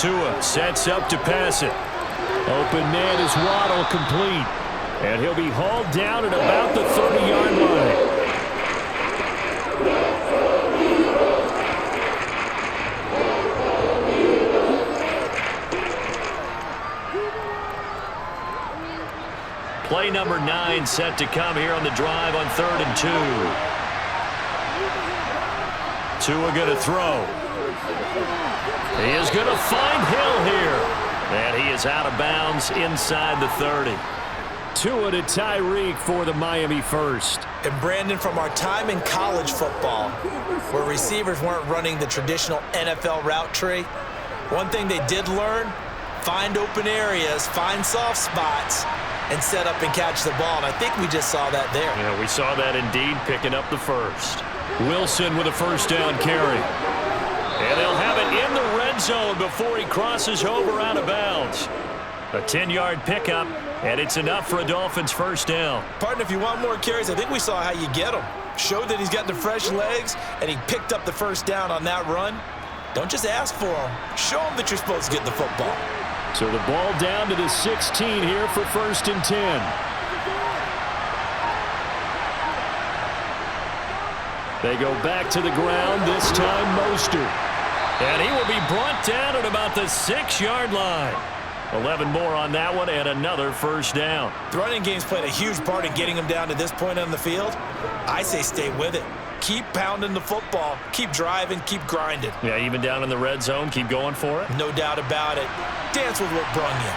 Tua sets up to pass it. Open man is Waddle, complete. And he'll be hauled down at about the 30-yard line. Play number 9 set to come here on the drive on 3rd and 2. Tua going to throw. He is going to find Hill here. And he is out of bounds inside the 30. Tua to Tyreek for the Miami first. And Brandon, from our time in college football, where receivers weren't running the traditional NFL route tree, one thing they did learn, find open areas, find soft spots, and set up and catch the ball. And I think we just saw that there. Yeah, we saw that indeed, picking up the first. Wilson with a first down carry. And they'll have it in the red zone before he crosses over out of bounds. A 10-yard pickup, and it's enough for a Dolphins first down. Partner, if you want more carries, I think we saw how you get them. Showed that he's got the fresh legs, and he picked up the first down on that run. Don't just ask for them. Show them that you're supposed to get the football. So the ball down to the 16 here for first and 10. They go back to the ground, this time Mostert. And he will be brought down at about the 6-yard line. 11 more on that one and another first down. The running game's played a huge part in getting him down to this point on the field. I say stay with it. Keep pounding the football. Keep driving. Keep grinding. Yeah, even down in the red zone, keep going for it. No doubt about it. Dance with what brung you.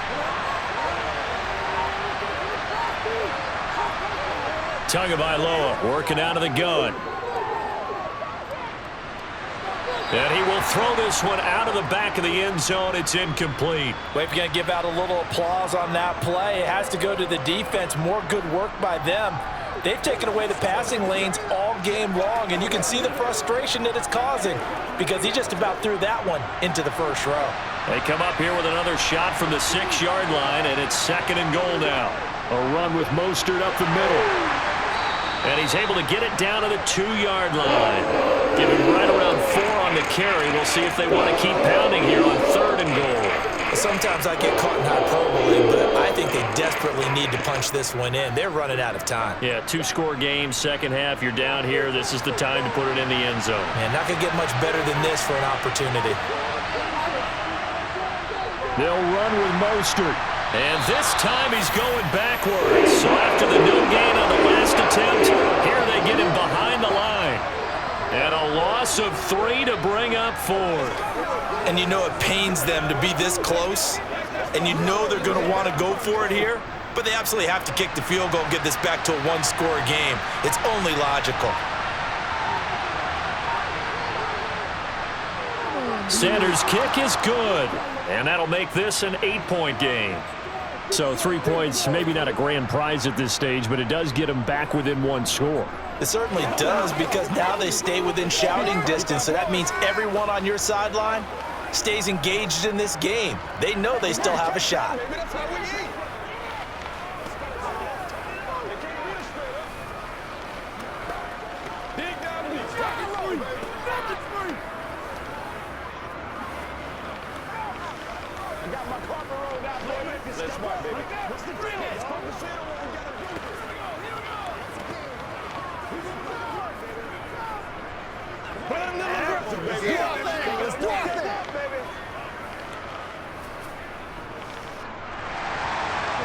Tagovailoa working out of the gun. And he will throw this one out of the back of the end zone. It's incomplete. Well, if you're going to give out a little applause on that play, it has to go to the defense. More good work by them. They've taken away the passing lanes all game long, and you can see the frustration that it's causing because he just about threw that one into the first row. They come up here with another shot from the 6-yard line, and it's second and goal now. A run with Mostert up the middle. And he's able to get it down to the 2-yard line. Give him right around 4 on the carry. We'll see if they want to keep pounding here on third and goal. Sometimes I get caught in hyperbole, but I think they desperately need to punch this one in. They're running out of time. Yeah, 2-score game, second half. You're down here. This is the time to put it in the end zone. Man, not going to get much better than this for an opportunity. They'll run with Mostert. And this time he's going backwards. So after the no gain on the last attempt, here they get him behind the line. And a loss of 3 to bring up 4. And you know it pains them to be this close. And you know they're going to want to go for it here. But they absolutely have to kick the field goal and get this back to a 1-score game. It's only logical. Sanders' kick is good. And that'll make this an 8-point game. So 3 points, maybe not a grand prize at this stage, but it does get them back within 1 score. It certainly does, because now they stay within shouting distance. So that means everyone on your sideline stays engaged in this game. They know they still have a shot.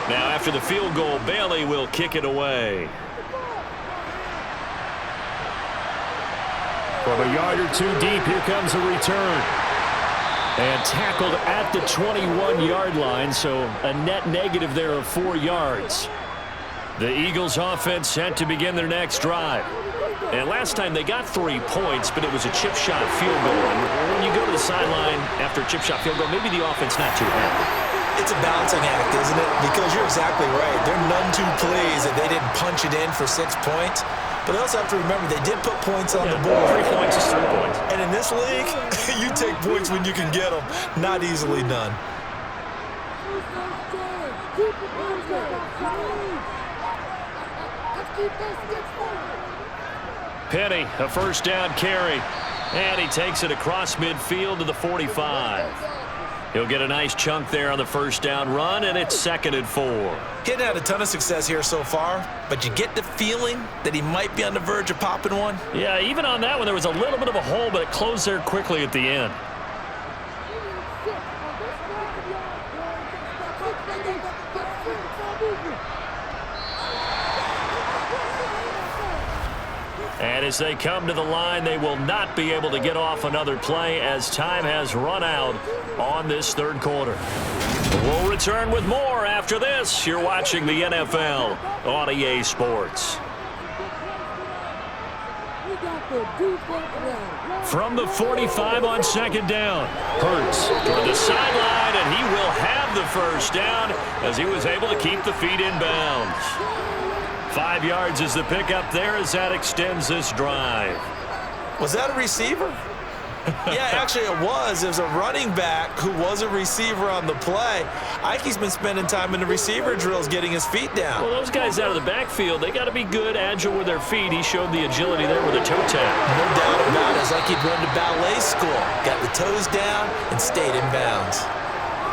Now after the field goal, Bailey will kick it away. From a yard or 2 deep, here comes a return. And tackled at the 21-yard line, so a net negative there of 4 yards. The Eagles offense set to begin their next drive. And last time they got 3 points, but it was a chip shot field goal. And when you go to the sideline after a chip shot field goal, maybe the offense not too happy. It's a balancing act, isn't it? Because you're exactly right. They're none too pleased that they didn't punch it in for 6 points. But they also have to remember they did put points on the board. 3 points is 3 points. And in this league, you take points when you can get them. Not easily done. Penny, a first down carry. And he takes it across midfield to the 45. He'll get a nice chunk there on the first down run, and it's 2nd and 4. He hadn't had a ton of success here so far, but you get the feeling that he might be on the verge of popping one. Yeah, even on that one, there was a little bit of a hole, but it closed there quickly at the end. And as they come to the line, they will not be able to get off another play as time has run out on this third quarter. We'll return with more after this. You're watching the NFL on EA Sports. From the 45 on second down, Hurts toward the sideline, and he will have the first down as he was able to keep the feet in bounds. 5 yards is the pickup there as that extends this drive. Was that a receiver? Yeah, actually it was. It was a running back who was a receiver on the play. Ike's been spending time in the receiver drills getting his feet down. Well, those guys out of the backfield, they got to be good, agile with their feet. He showed the agility there with a toe tap. No doubt about it. It's like he'd run to ballet school. Got the toes down and stayed in bounds.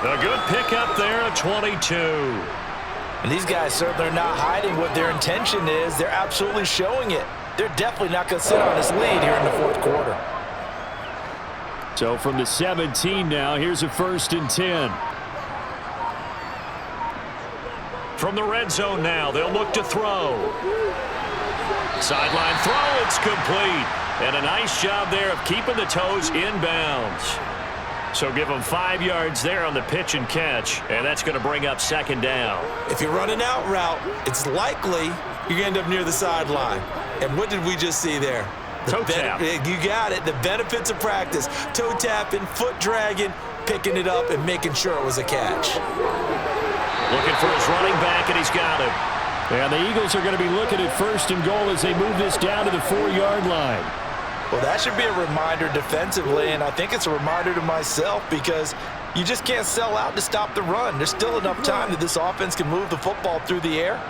A good pickup there at 22. And these guys certainly are not hiding what their intention is. They're absolutely showing it. They're definitely not going to sit on this lead here in the fourth quarter. So from the 17 now, here's a 1st and 10. From the red zone now, they'll look to throw. Sideline throw, it's complete. And a nice job there of keeping the toes in bounds. So give them 5 yards there on the pitch and catch, and that's going to bring up second down. If you're running out route, it's likely you're going to end up near the sideline. And what did we just see there? Toe tap. You got it. The benefits of practice. Toe tapping, foot dragging, picking it up, and making sure it was a catch. Looking for his running back, and he's got it. And the Eagles are going to be looking at 1st and goal as they move this down to the 4-yard line. Well, that should be a reminder defensively, and I think it's a reminder to myself because you just can't sell out to stop the run. There's still enough time that this offense can move the football through the air,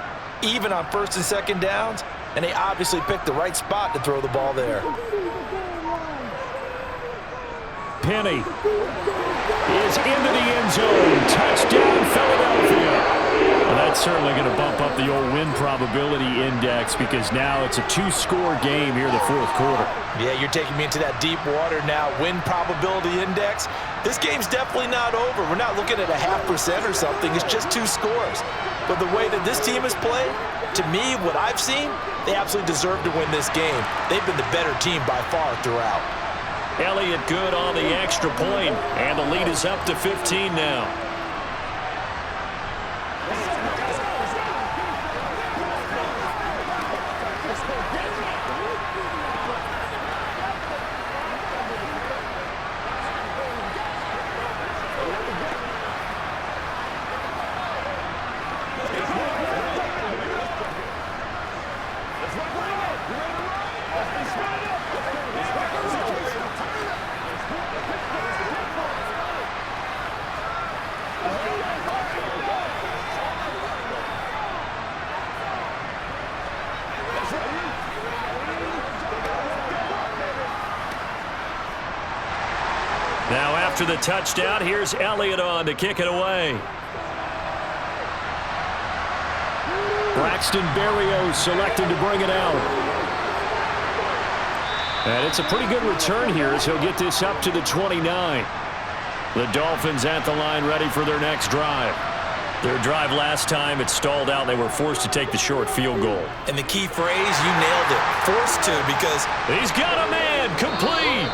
even on 1st and 2nd downs, and they obviously picked the right spot to throw the ball there. Penny is into the end zone. Touchdown, Philadelphia. Well, that's certainly going to bump up the old win probability index because now it's a 2-score game here in the fourth quarter. Yeah, you're taking me into that deep water now. Win probability index. This game's definitely not over. We're not looking at a 0.5% or something. It's just 2 scores. But the way that this team has played, to me, what I've seen, they absolutely deserve to win this game. They've been the better team by far throughout. Elliott good on the extra point, and the lead is up to 15 now. Now after the touchdown, here's Elliott on to kick it away. Braxton Berrios selected to bring it out. And it's a pretty good return here as he'll get this up to the 29. The Dolphins at the line ready for their next drive. Their drive last time, it stalled out. They were forced to take the short field goal. And the key phrase, you nailed it. Forced to, because he's got a man complete.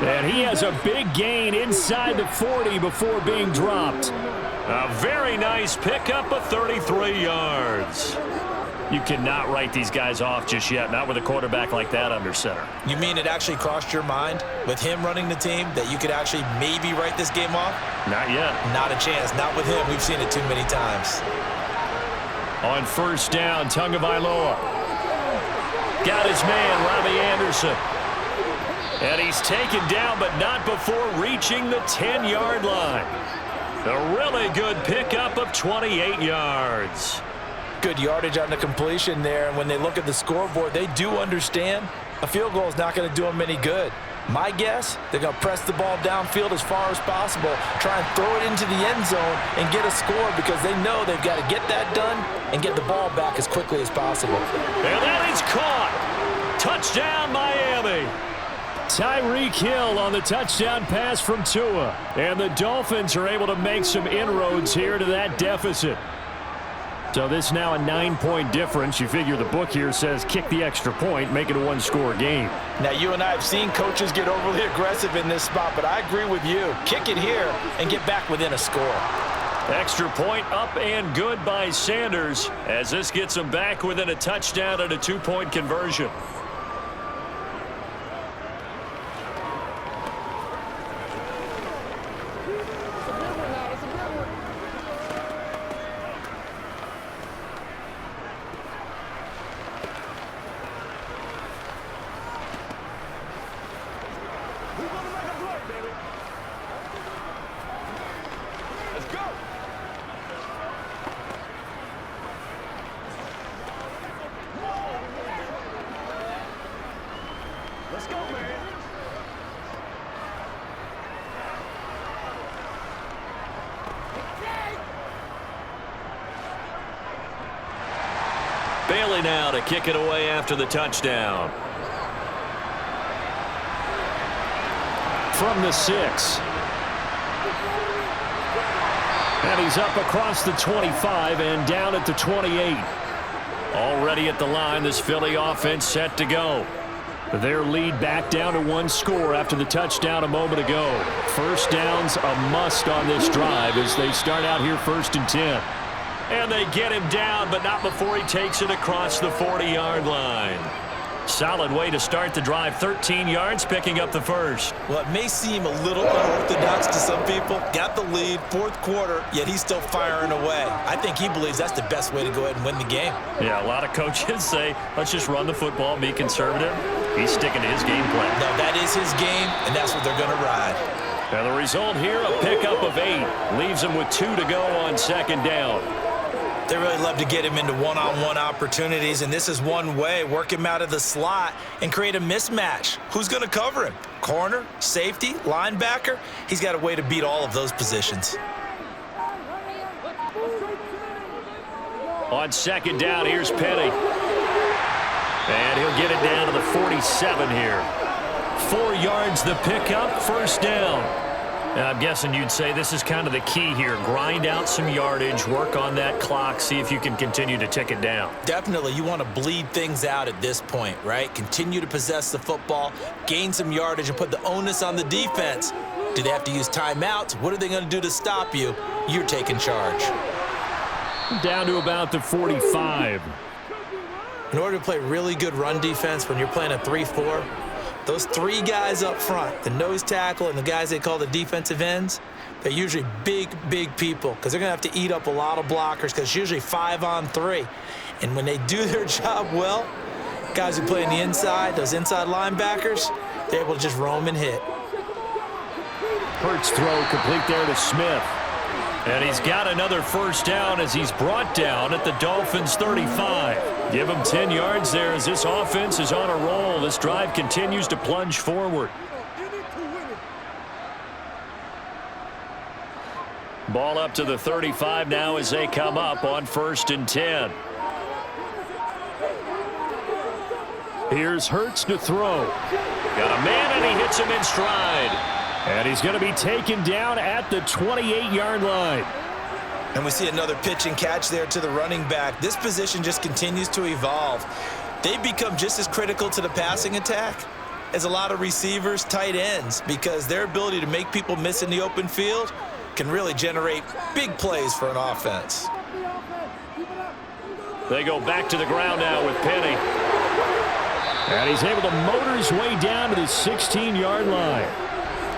And he has a big gain inside the 40 before being dropped. A very nice pickup of 33 yards. You cannot write these guys off just yet, not with a quarterback like that under center. You mean it actually crossed your mind with him running the team that you could actually maybe write this game off? Not yet. Not a chance. Not with him. We've seen it too many times. On 1st down, Tagovailoa. Got his man, Robbie Anderson. And he's taken down, but not before reaching the 10-yard line. A really good pickup of 28 yards. Good yardage on the completion there, and when they look at the scoreboard, they do understand a field goal is not going to do them any good. My guess, they're going to press the ball downfield as far as possible, try and throw it into the end zone and get a score because they know they've got to get that done and get the ball back as quickly as possible. And that is caught. Touchdown, Miami. Tyreek Hill on the touchdown pass from Tua. And the Dolphins are able to make some inroads here to that deficit. So this now a 9-point difference. You figure the book here says kick the extra point, make it a 1-score game. Now, you and I have seen coaches get overly aggressive in this spot, but I agree with you. Kick it here and get back within a score. Extra point up and good by Sanders as this gets them back within a touchdown and a 2-point conversion. Let's go, man. Bailey now to kick it away after the touchdown. From the 6. And he's up across the 25 and down at the 28. Already at the line, this Philly offense set to go. Their lead back down to 1 score after the touchdown a moment ago. First down's a must on this drive as they start out here 1st and 10. And they get him down, but not before he takes it across the 40-yard line. Solid way to start the drive. 13 yards, picking up the first. Well, it may seem a little unorthodox to some people. Got the lead, 4th quarter, yet he's still firing away. I think he believes that's the best way to go ahead and win the game. Yeah, a lot of coaches say, let's just run the football, be conservative. He's sticking to his game plan. No, that is his game, and that's what they're going to ride. And the result here, a pickup of 8. Leaves him with 2 to go on 2nd down. They really love to get him into one-on-one opportunities, and this is one way. Work him out of the slot and create a mismatch. Who's going to cover him? Corner, safety, linebacker? He's got a way to beat all of those positions. On 2nd down, here's Penny. And he'll get it down to the 47 here. 4 yards the pickup, 1st down. And I'm guessing you'd say this is kind of the key here. Grind out some yardage, work on that clock, see if you can continue to tick it down. Definitely, you want to bleed things out at this point, right? Continue to possess the football, gain some yardage, and put the onus on the defense. Do they have to use timeouts? What are they going to do to stop you? You're taking charge. Down to about the 45. In order to play really good run defense when you're playing a 3-4, those 3 guys up front, the nose tackle and the guys they call the defensive ends, they're usually big people because they're going to have to eat up a lot of blockers because it's usually 5-on-3. And when they do their job well, guys who play on the inside, those inside linebackers, they're able to just roam and hit. Hurts throw complete there to Smith. And he's got another 1st down as he's brought down at the Dolphins' 35. Give him 10 yards there as this offense is on a roll. This drive continues to plunge forward. Ball up to the 35 now as they come up on 1st and 10. Here's Hurts to throw. Got a man and he hits him in stride. And he's going to be taken down at the 28-yard line. And we see another pitch and catch there to the running back. This position just continues to evolve. They've become just as critical to the passing attack as a lot of receivers, tight ends, because their ability to make people miss in the open field can really generate big plays for an offense. They go back to the ground now with Penny. And he's able to motor his way down to the 16-yard line.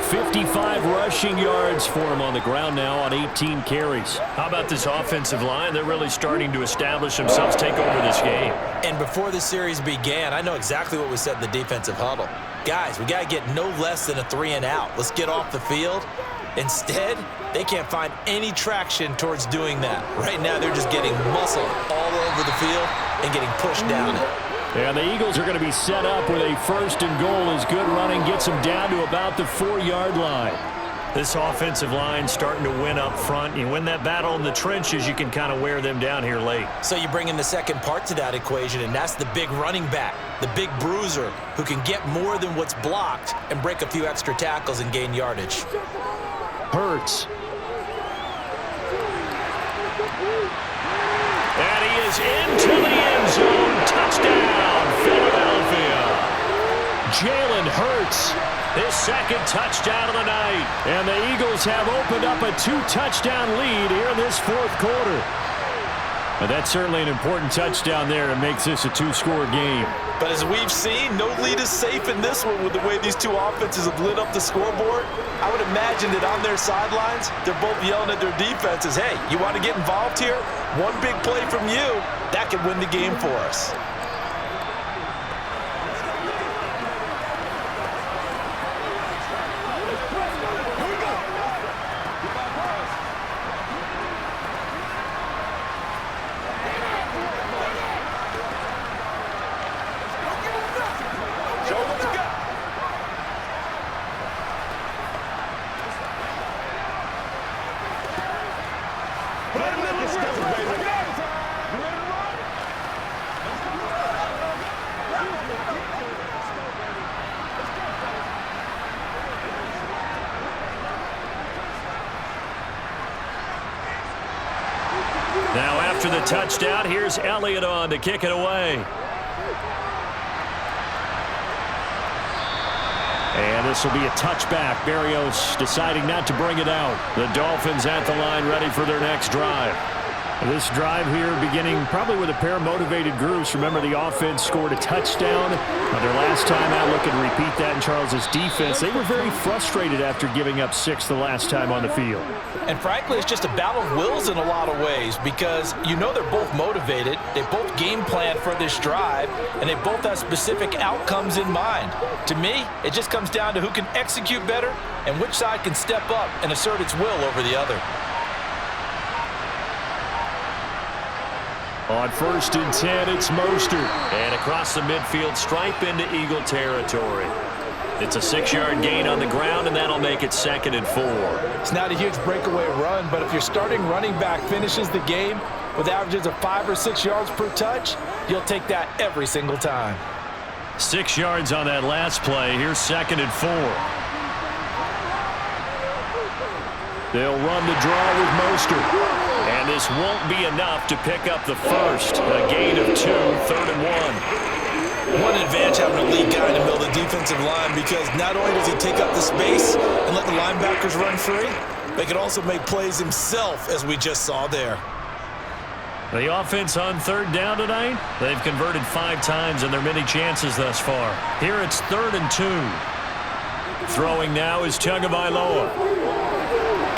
55 rushing yards for him on the ground now on 18 carries. How about this offensive line? They're really starting to establish themselves, take over this game. And before the series began, I know exactly what we said in the defensive huddle. Guys, we got to get no less than a 3-and-out. Let's get off the field. Instead, they can't find any traction towards doing that. Right now, they're just getting muscle all over the field and getting pushed down it. And the Eagles are going to be set up with a 1st and goal as good running gets them down to about the 4-yard line. This offensive line starting to win up front. You win that battle in the trenches, you can kind of wear them down here late. So you bring in the second part to that equation, and that's the big running back, the big bruiser, who can get more than what's blocked and break a few extra tackles and gain yardage. Hurts. And he is into the end zone. Touchdown, Philadelphia. Jalen Hurts, his second touchdown of the night. And the Eagles have opened up a 2-touchdown lead here in this fourth quarter. But that's certainly an important touchdown there. It makes this a 2-score game. But as we've seen, no lead is safe in this one with the way these two offenses have lit up the scoreboard. I would imagine that on their sidelines, they're both yelling at their defenses, hey, you want to get involved here? One big play from you, that could win the game for us. Now after the touchdown, here's Elliott on to kick it away. And this will be a touchback. Berrios deciding not to bring it out. The Dolphins at the line ready for their next drive. This drive here beginning probably with a pair of motivated groups. Remember, the offense scored a touchdown. Their last time out, looking to repeat that in Charles's defense. They were very frustrated after giving up 6 the last time on the field. And frankly, it's just a battle of wills in a lot of ways because you know they're both motivated. They both game plan for this drive, and they both have specific outcomes in mind. To me, it just comes down to who can execute better and which side can step up and assert its will over the other. On 1st and 10, it's Mostert. And across the midfield stripe into Eagle territory. It's a 6-yard gain on the ground, and that'll make it 2nd and 4. It's not a huge breakaway run, but if your starting running back finishes the game with averages of 5 or 6 yards per touch, you'll take that every single time. 6 yards on that last play. Here's 2nd and 4. They'll run the draw with Mostert. And this won't be enough to pick up the first. A gain of 2, 3rd and 1. One advantage having a lead guy in the middle of the defensive line because not only does he take up the space and let the linebackers run free, but he can also make plays himself, as we just saw there. The offense on 3rd down tonight, they've converted 5 times in their many chances thus far. Here it's 3rd and 2. Throwing now is Tagovailoa.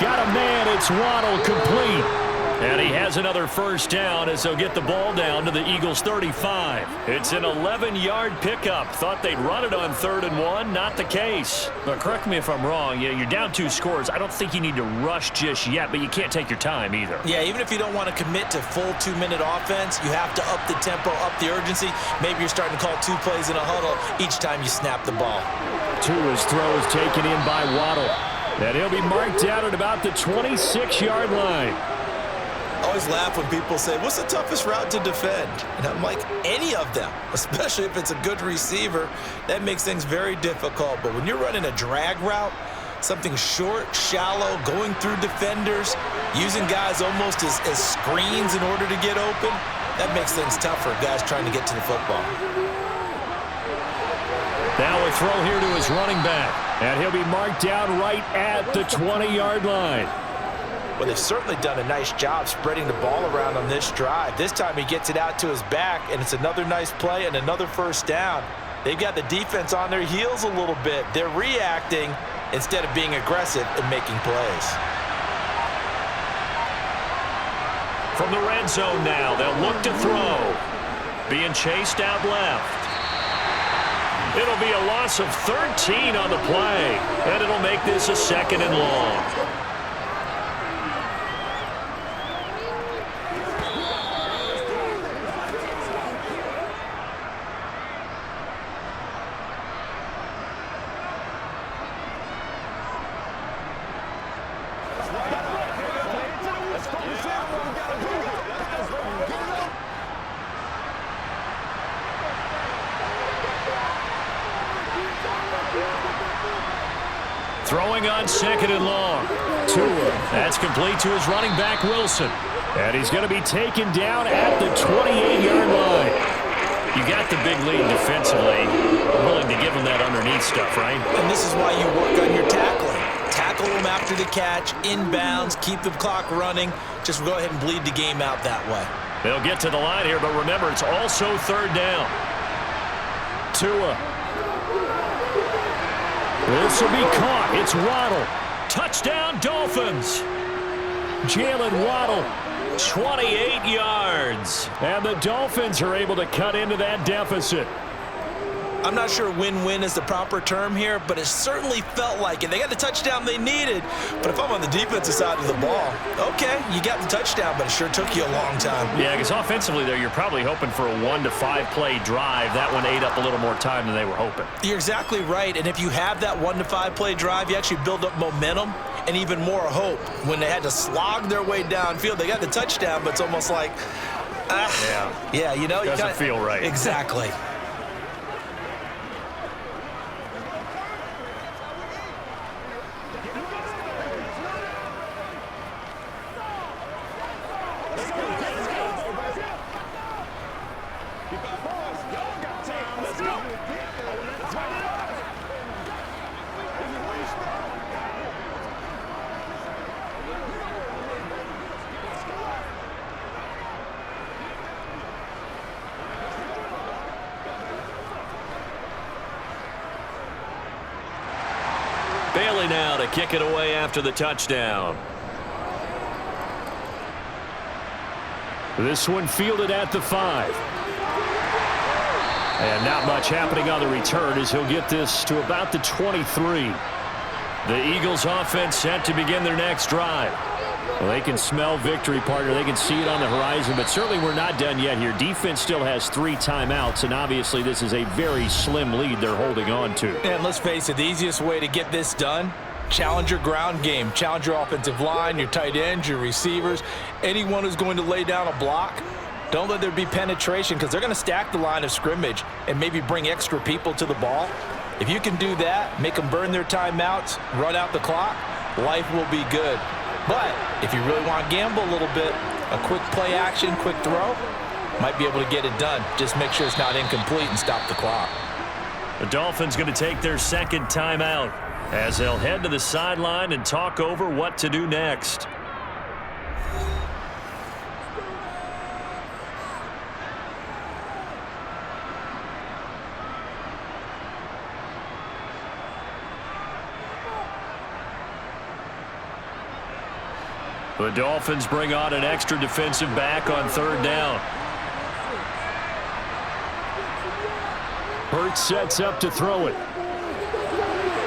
Got a man, it's Waddle, complete. And he has another first down as they'll get the ball down to the Eagles' 35. It's an 11-yard pickup. Thought they'd run it on 3rd and 1. Not the case. But correct me if I'm wrong. Yeah, you're down 2 scores. I don't think you need to rush just yet, but you can't take your time either. Yeah, even if you don't want to commit to full 2-minute offense, you have to up the tempo, up the urgency. Maybe you're starting to call 2 plays in a huddle each time you snap the ball. Tua's throw is taken in by Waddle. And he'll be marked out at about the 26-yard line. I always laugh when people say, what's the toughest route to defend? And I'm like, any of them, especially if it's a good receiver. That makes things very difficult. But when you're running a drag route, something short, shallow, going through defenders, using guys almost as screens in order to get open, that makes things tougher, guys trying to get to the football. Now a throw here to his running back. And he'll be marked down right at the 20-yard line. Well, they've certainly done a nice job spreading the ball around on this drive. This time he gets it out to his back, and it's another nice play and another first down. They've got the defense on their heels a little bit. They're reacting instead of being aggressive and making plays. From the red zone now, they'll look to throw. Being chased out left. It'll be a loss of 13 on the play, and it'll make this a 2nd and long. Throwing on 2nd and long. Tua. That's complete to his running back, Wilson. And he's going to be taken down at the 28-yard line. You got the big lead defensively. Willing to give them that underneath stuff, right? And this is why you work on your tackling. Tackle them after the catch, inbounds, keep the clock running. Just go ahead and bleed the game out that way. They'll get to the line here, but remember, it's also third down. Tua. This will be caught. It's Waddle. Touchdown, Dolphins. Jalen Waddle, 28 yards. And the Dolphins are able to cut into that deficit. I'm not sure win-win is the proper term here, but it certainly felt like it. They got the touchdown they needed, but if I'm on the defensive side of the ball, okay, you got the touchdown, but it sure took you a long time. Yeah, because offensively there, you're probably hoping for a 1 to 5 play drive. That one ate up a little more time than they were hoping. You're exactly right, and if you have that 1 to 5 play drive, you actually build up momentum and even more hope. When they had to slog their way downfield, they got the touchdown, but it's almost like, yeah, you know. Doesn't feel right. Exactly. Bailey now to kick it away after the touchdown. This one fielded at the 5. And not much happening on the return as he'll get this to about the 23. The Eagles offense set to begin their next drive. Well, they can smell victory, partner. They can see it on the horizon, but certainly we're not done yet here. Defense still has 3 timeouts, and obviously this is a very slim lead they're holding on to. And let's face it, the easiest way to get this done, challenge your ground game. Challenge your offensive line, your tight ends, your receivers, anyone who's going to lay down a block. Don't let there be penetration because they're going to stack the line of scrimmage and maybe bring extra people to the ball. If you can do that, make them burn their timeouts, run out the clock, life will be good. But if you really want to gamble a little bit, a quick play action, quick throw, might be able to get it done. Just make sure it's not incomplete and stop the clock. The Dolphins going to take their second timeout as they'll head to the sideline and talk over what to do next. The Dolphins bring on an extra defensive back on third down. Hurts sets up to throw it.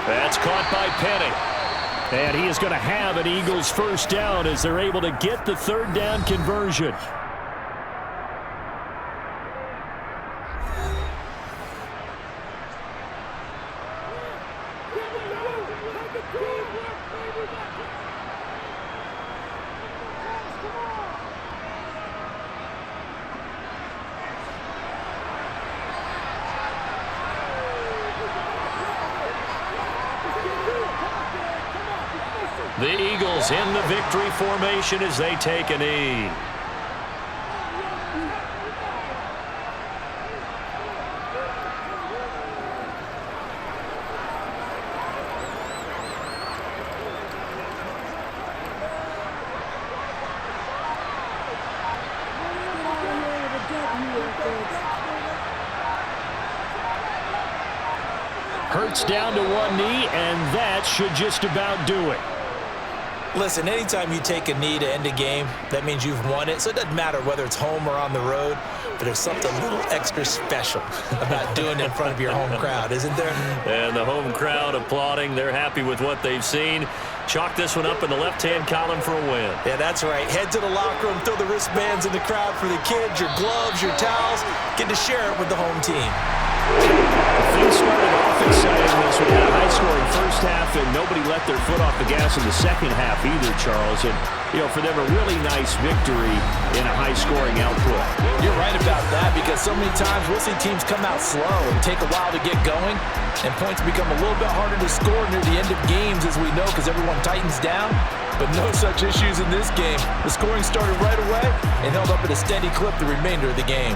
That's caught by Penny. And he is going to have an Eagles first down as they're able to get the third down conversion. The Eagles in the victory formation as they take a knee. Hurts down to one knee, and that should just about do it. Listen, anytime you take a knee to end a game, that means you've won it. So it doesn't matter whether it's home or on the road, but there's something a little extra special about doing it in front of your home crowd, isn't there? And the home crowd applauding. They're happy with what they've seen. Chalk this one up in the left-hand column for a win. Yeah, that's right. Head to the locker room, throw the wristbands in the crowd for the kids, your gloves, your towels. Get to share it with the home team. Things started off exciting this. We had a high-scoring first half, and nobody let their foot off the gas in the second half either, Charles. And, you know, for them, a really nice victory in a high-scoring output. You're right about that because so many times we'll see teams come out slow and take a while to get going, and points become a little bit harder to score near the end of games, as we know, because everyone tightens down. But no such issues in this game. The scoring started right away and held up at a steady clip the remainder of the game.